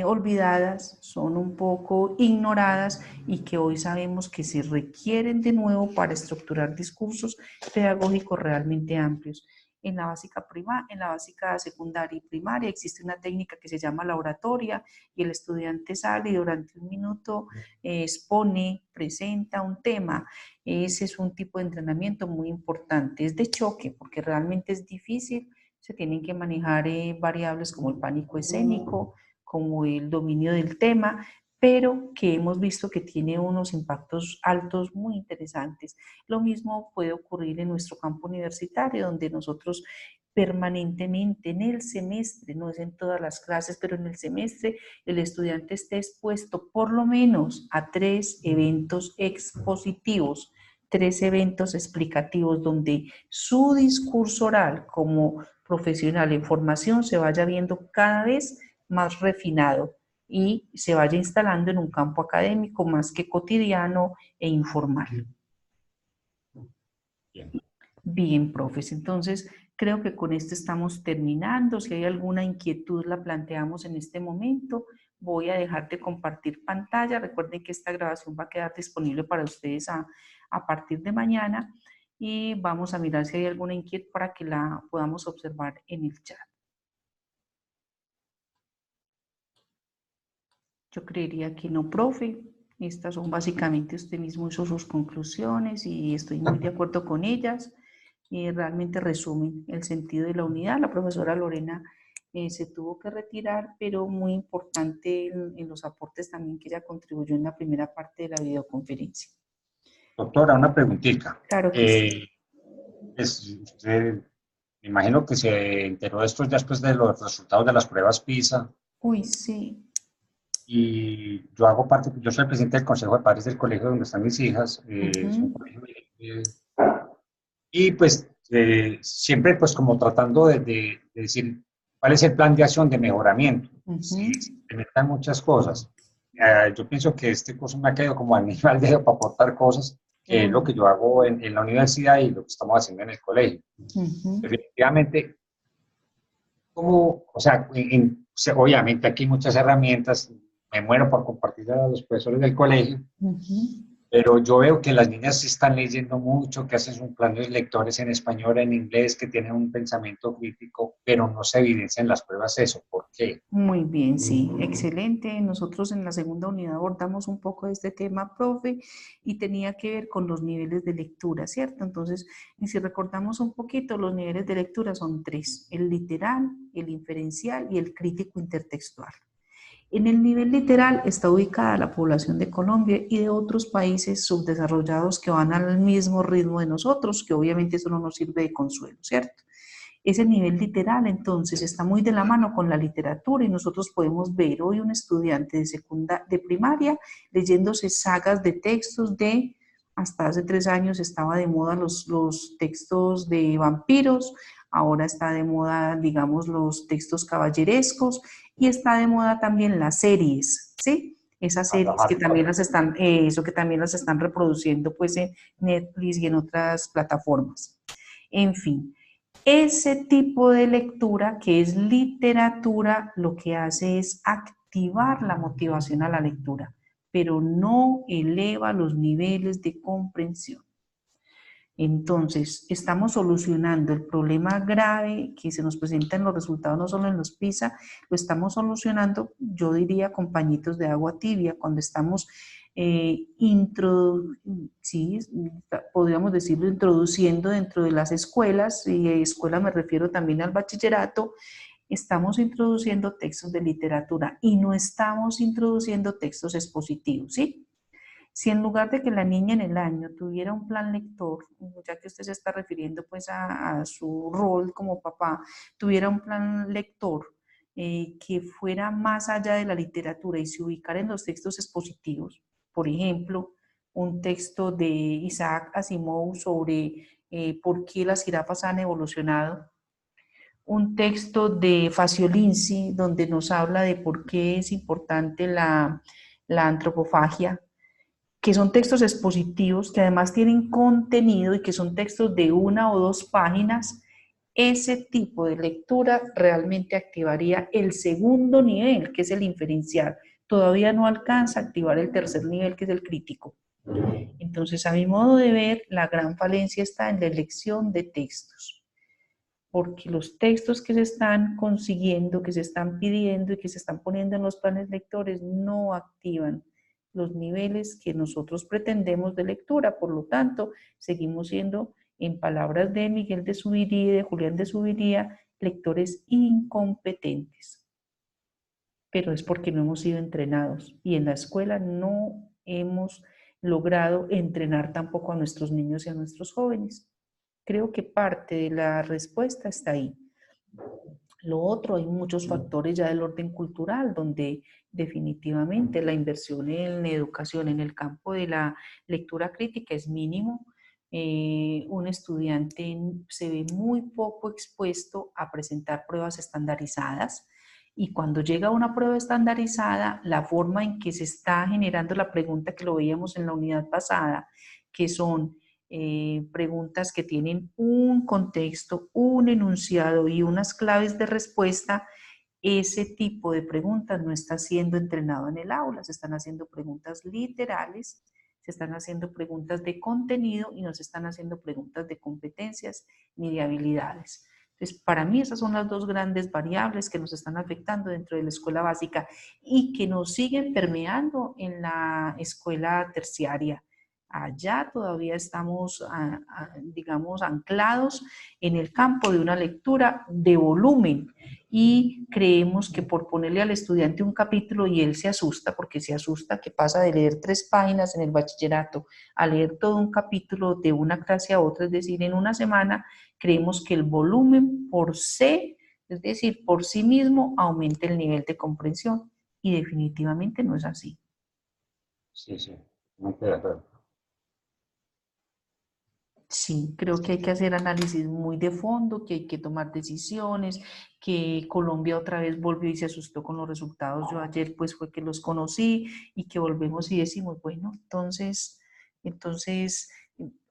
olvidadas, son un poco ignoradas y que hoy sabemos que se requieren de nuevo para estructurar discursos pedagógicos realmente amplios. En la básica secundaria y primaria existe una técnica que se llama la oratoria, y el estudiante sale y durante un minuto expone, presenta un tema. Ese es un tipo de entrenamiento muy importante. Es de choque porque realmente es difícil, se tienen que manejar variables como el pánico escénico, como el dominio del tema, pero que hemos visto que tiene unos impactos altos muy interesantes. Lo mismo puede ocurrir en nuestro campo universitario, donde nosotros permanentemente en el semestre, no es en todas las clases, pero en el semestre el estudiante esté expuesto por lo menos a 3 eventos expositivos, 3 eventos explicativos, donde su discurso oral como profesional en formación se vaya viendo cada vez más refinado y se vaya instalando en un campo académico más que cotidiano e informal. bien. Bien, profes, entonces creo que con esto estamos terminando. Si hay alguna inquietud la planteamos en este momento. Voy a dejar de compartir pantalla. Recuerden que esta grabación va a quedar disponible para ustedes a partir de mañana, y vamos a mirar si hay alguna inquietud para que la podamos observar en el chat. Yo creería que no, profe. Estas son básicamente, usted mismo hizo sus conclusiones y estoy muy de acuerdo con ellas. Realmente resumen el sentido de la unidad. La profesora Lorena se tuvo que retirar, pero muy importante en los aportes también que ella contribuyó en la primera parte de la videoconferencia. Doctora, una preguntita. Claro que sí. Usted, me imagino que se enteró de esto ya después de los resultados de las pruebas PISA. Uy, sí. Y yo hago parte, yo soy el presidente del Consejo de Padres del colegio donde están mis hijas. Es un colegio y pues siempre pues como tratando de decir cuál es el plan de acción de mejoramiento. Se implementan muchas cosas. Yo pienso que este curso me ha quedado como anillo al dedo para aportar cosas, que es lo que yo hago en la universidad y lo que estamos haciendo en el colegio. Definitivamente, como, o sea, obviamente aquí hay muchas herramientas, me muero por compartir a los profesores del colegio, Pero yo veo que las niñas sí están leyendo mucho, que hacen sus planes lectores en español, en inglés, que tienen un pensamiento crítico, pero no se evidencia en las pruebas eso. ¿Por qué? Muy bien, sí, excelente. Nosotros en la segunda unidad abordamos un poco de este tema, profe, y tenía que ver con los niveles de lectura, ¿cierto? Entonces, y si recordamos un poquito, los niveles de lectura son tres: el literal, el inferencial y el crítico intertextual. En el nivel literal está ubicada la población de Colombia y de otros países subdesarrollados que van al mismo ritmo de nosotros, que obviamente eso no nos sirve de consuelo, ¿cierto? Ese nivel literal, entonces, está muy de la mano con la literatura y nosotros podemos ver hoy un estudiante de primaria leyéndose sagas de textos de, hasta hace 3 años estaba de moda los textos de vampiros, ahora está de moda, digamos, los textos caballerescos y está de moda también las series, ¿sí? Esas series que también las están, eso que también las están reproduciendo pues en Netflix y en otras plataformas. En fin. Ese tipo de lectura, que es literatura, lo que hace es activar la motivación a la lectura, pero no eleva los niveles de comprensión. Entonces, estamos solucionando el problema grave que se nos presenta en los resultados, no solo en los PISA, lo estamos solucionando, yo diría, con pañitos de agua tibia, cuando estamos sí, podríamos decirlo, introduciendo dentro de las escuelas, y escuela me refiero también al bachillerato, estamos introduciendo textos de literatura y no estamos introduciendo textos expositivos, ¿sí? Si en lugar de que la niña en el año tuviera un plan lector, ya que usted se está refiriendo pues a su rol como papá, tuviera un plan lector que fuera más allá de la literatura y se ubicara en los textos expositivos, por ejemplo, un texto de Isaac Asimov sobre por qué las jirafas han evolucionado, un texto de Faciolinci donde nos habla de por qué es importante la antropofagia, que son textos expositivos, que además tienen contenido y que son textos de 1 o 2 páginas, ese tipo de lectura realmente activaría el segundo nivel, que es el inferencial. Todavía no alcanza a activar el tercer nivel, que es el crítico. Entonces, a mi modo de ver, la gran falencia está en la elección de textos, porque los textos que se están consiguiendo, que se están pidiendo y que se están poniendo en los planes lectores no activan los niveles que nosotros pretendemos de lectura. Por lo tanto, seguimos siendo, en palabras de Miguel de Zuviría y de Julián de Zuviría, lectores incompetentes. Pero es porque no hemos sido entrenados y en la escuela no hemos logrado entrenar tampoco a nuestros niños y a nuestros jóvenes. Creo que parte de la respuesta está ahí. Lo otro, hay muchos factores ya del orden cultural, donde definitivamente la inversión en educación en el campo de la lectura crítica es mínimo. Un estudiante se ve muy poco expuesto a presentar pruebas estandarizadas, y cuando llega a una prueba estandarizada, la forma en que se está generando la pregunta, que lo veíamos en la unidad pasada, que son preguntas que tienen un contexto, un enunciado y unas claves de respuesta, ese tipo de preguntas no está siendo entrenado en el aula. Se están haciendo preguntas literales, se están haciendo preguntas de contenido y no se están haciendo preguntas de competencias ni de habilidades. Entonces, para mí esas son las dos grandes variables que nos están afectando dentro de la escuela básica y que nos siguen permeando en la escuela terciaria. Allá todavía estamos, digamos, anclados en el campo de una lectura de volumen y creemos que por ponerle al estudiante un capítulo y él se asusta, porque se asusta que pasa de leer 3 páginas en el bachillerato a leer todo un capítulo de una clase a otra, es decir, en una semana, creemos que el volumen por sí, es decir, por sí mismo, aumenta el nivel de comprensión y definitivamente no es así. Sí, sí, muy de acuerdo. Sí, creo que hay que hacer análisis muy de fondo, que hay que tomar decisiones, que Colombia otra vez volvió y se asustó con los resultados. Yo ayer pues fue que los conocí y que volvemos y decimos, bueno, entonces,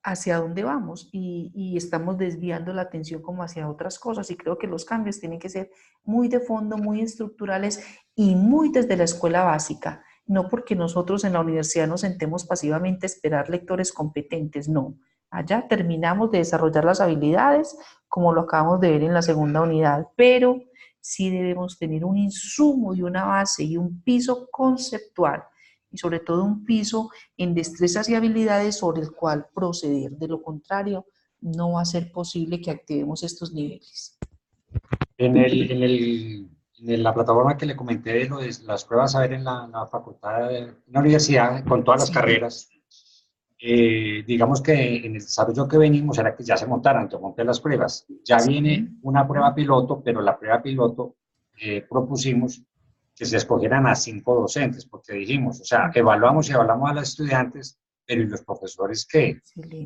¿hacia dónde vamos? Y estamos desviando la atención como hacia otras cosas y creo que los cambios tienen que ser muy de fondo, muy estructurales y muy desde la escuela básica. no porque nosotros en la universidad nos sentemos pasivamente a esperar lectores competentes, no. Allá terminamos de desarrollar las habilidades, como lo acabamos de ver en la segunda unidad, pero sí debemos tener un insumo y una base y un piso conceptual, y sobre todo un piso en destrezas y habilidades sobre el cual proceder. De lo contrario, no va a ser posible que activemos estos niveles. En la plataforma que le comenté de lo de las pruebas a ver en la facultad, en la universidad, con todas las carreras, digamos que en el desarrollo que venimos era que ya se montaran, que monté las pruebas. Ya viene una prueba piloto, pero la prueba piloto propusimos que se escogieran a 5 docentes, porque dijimos, o sea, evaluamos y evaluamos a los estudiantes, pero ¿y los profesores qué?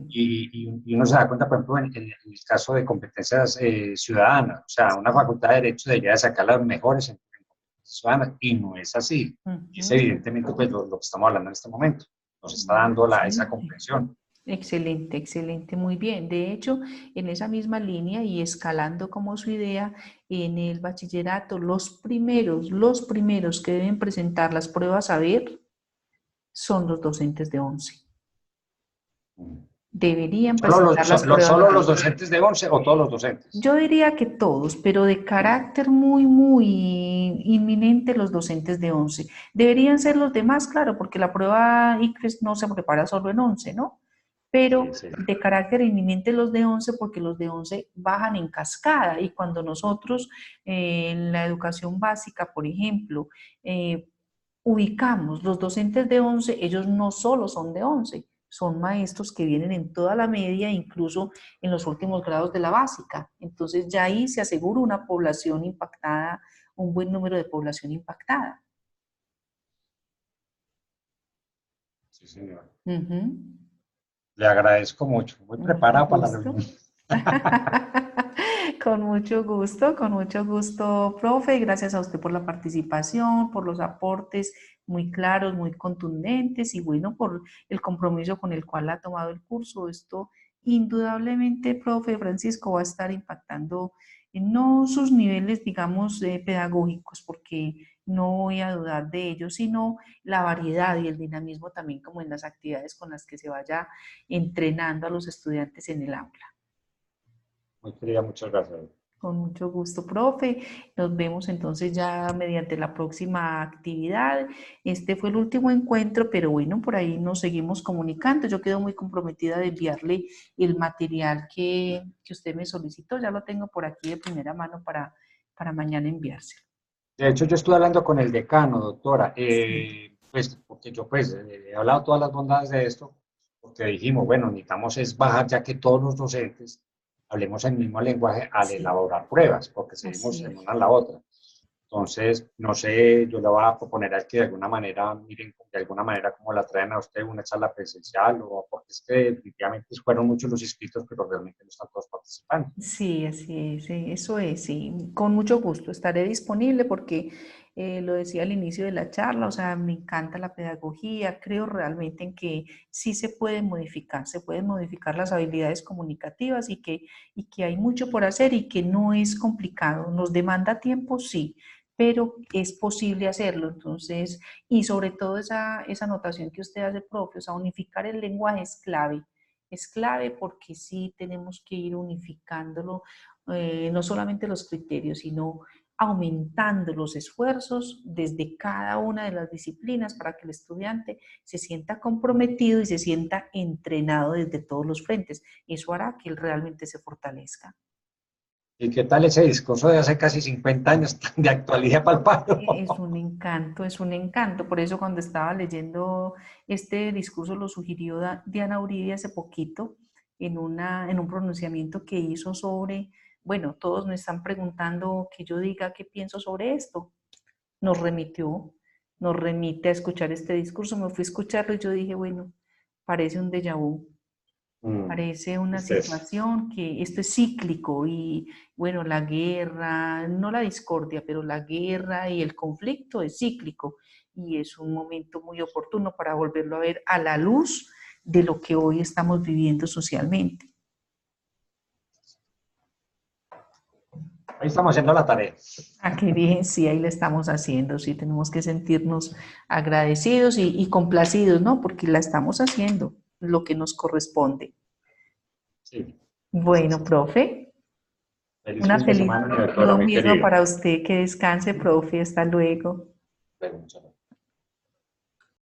Y uno se da cuenta, por ejemplo, en el caso de competencias ciudadanas, o sea, una facultad de Derecho debería sacar las mejores en competencias ciudadanas, y no es así. Es evidentemente pues, lo que estamos hablando en este momento. Nos está dando esa comprensión. Excelente, excelente, muy bien. De hecho, en esa misma línea y escalando como su idea, en el bachillerato, los primeros que deben presentar las pruebas a ver son los docentes de 11. Deberían presentar las pruebas. ¿Solo los docentes de 11 o todos los docentes? Yo diría que todos, pero de carácter muy inminente los docentes de 11. Deberían ser los demás, claro, porque la prueba ICFES no se prepara solo en 11, ¿no? Pero de carácter inminente los de 11, porque los de 11 bajan en cascada, y cuando nosotros en la educación básica, por ejemplo, ubicamos los docentes de 11, ellos no solo son de 11, son maestros que vienen en toda la media, incluso en los últimos grados de la básica. Entonces ya ahí se asegura una población impactada, un buen número de población impactada. Sí, señor. Le agradezco mucho. Muy preparado para la reunión. Con mucho gusto, profe. Gracias a usted por la participación, por los aportes muy claros, muy contundentes, y bueno, por el compromiso con el cual ha tomado el curso. Esto indudablemente, profe Francisco, va a estar impactando en no sus niveles, digamos, pedagógicos, porque no voy a dudar de ello, sino la variedad y el dinamismo también, como en las actividades con las que se vaya entrenando a los estudiantes en el aula. Muy querida, muchas gracias. Con mucho gusto, profe. Nos vemos entonces ya mediante la próxima actividad. Este fue el último encuentro, pero bueno, por ahí nos seguimos comunicando. Yo quedo muy comprometida de enviarle el material que usted me solicitó. Ya lo tengo por aquí de primera mano para mañana enviárselo. De hecho, yo estuve hablando con el decano, doctora, pues porque yo pues he hablado todas las bondades de esto, porque dijimos, bueno, necesitamos es bajar, ya que todos los docentes hablemos el mismo lenguaje al elaborar pruebas, porque seguimos en una a la otra. Entonces, no sé, yo le voy a proponer a que de alguna manera, miren, de alguna manera como la traen a usted, una charla presencial, o porque es que definitivamente fueron muchos los inscritos, pero realmente no están todos participando. Sí, así es, eso es, sí. Con mucho gusto estaré disponible porque lo decía al inicio de la charla, o sea, me encanta la pedagogía, creo realmente en que sí se pueden modificar las habilidades comunicativas, y que hay mucho por hacer y que no es complicado. Nos demanda tiempo, sí, pero es posible hacerlo. Entonces, y sobre todo esa anotación que usted hace, profe, o sea, unificar el lenguaje es clave. Es clave porque sí tenemos que ir unificándolo, no solamente los criterios, sino aumentando los esfuerzos desde cada una de las disciplinas para que el estudiante se sienta comprometido y se sienta entrenado desde todos los frentes. Eso hará que él realmente se fortalezca. ¿Y qué tal ese discurso de hace casi 50 años de actualidad para el paro? Es un encanto, es un encanto. Por eso cuando estaba leyendo este discurso lo sugirió Diana Uribe hace poquito en un pronunciamiento que hizo sobre, bueno, todos me están preguntando que yo diga qué pienso sobre esto. Nos remite a escuchar este discurso. Me fui a escucharlo y yo dije, bueno, parece un déjà vu. Parece una situación que esto es cíclico, y bueno, la guerra, no la discordia, pero la guerra y el conflicto es cíclico, y es un momento muy oportuno para volverlo a ver a la luz de lo que hoy estamos viviendo socialmente. Ahí estamos haciendo la tarea. Ah, qué bien, sí, ahí la estamos haciendo, sí, tenemos que sentirnos agradecidos y complacidos, ¿no? Porque la estamos haciendo, lo que nos corresponde. Sí. Bueno, profe, Feliz una fin de feliz, semana, directora, lo muy mismo querido. para usted, que descanse, profe, hasta luego. Bueno, muchas gracias.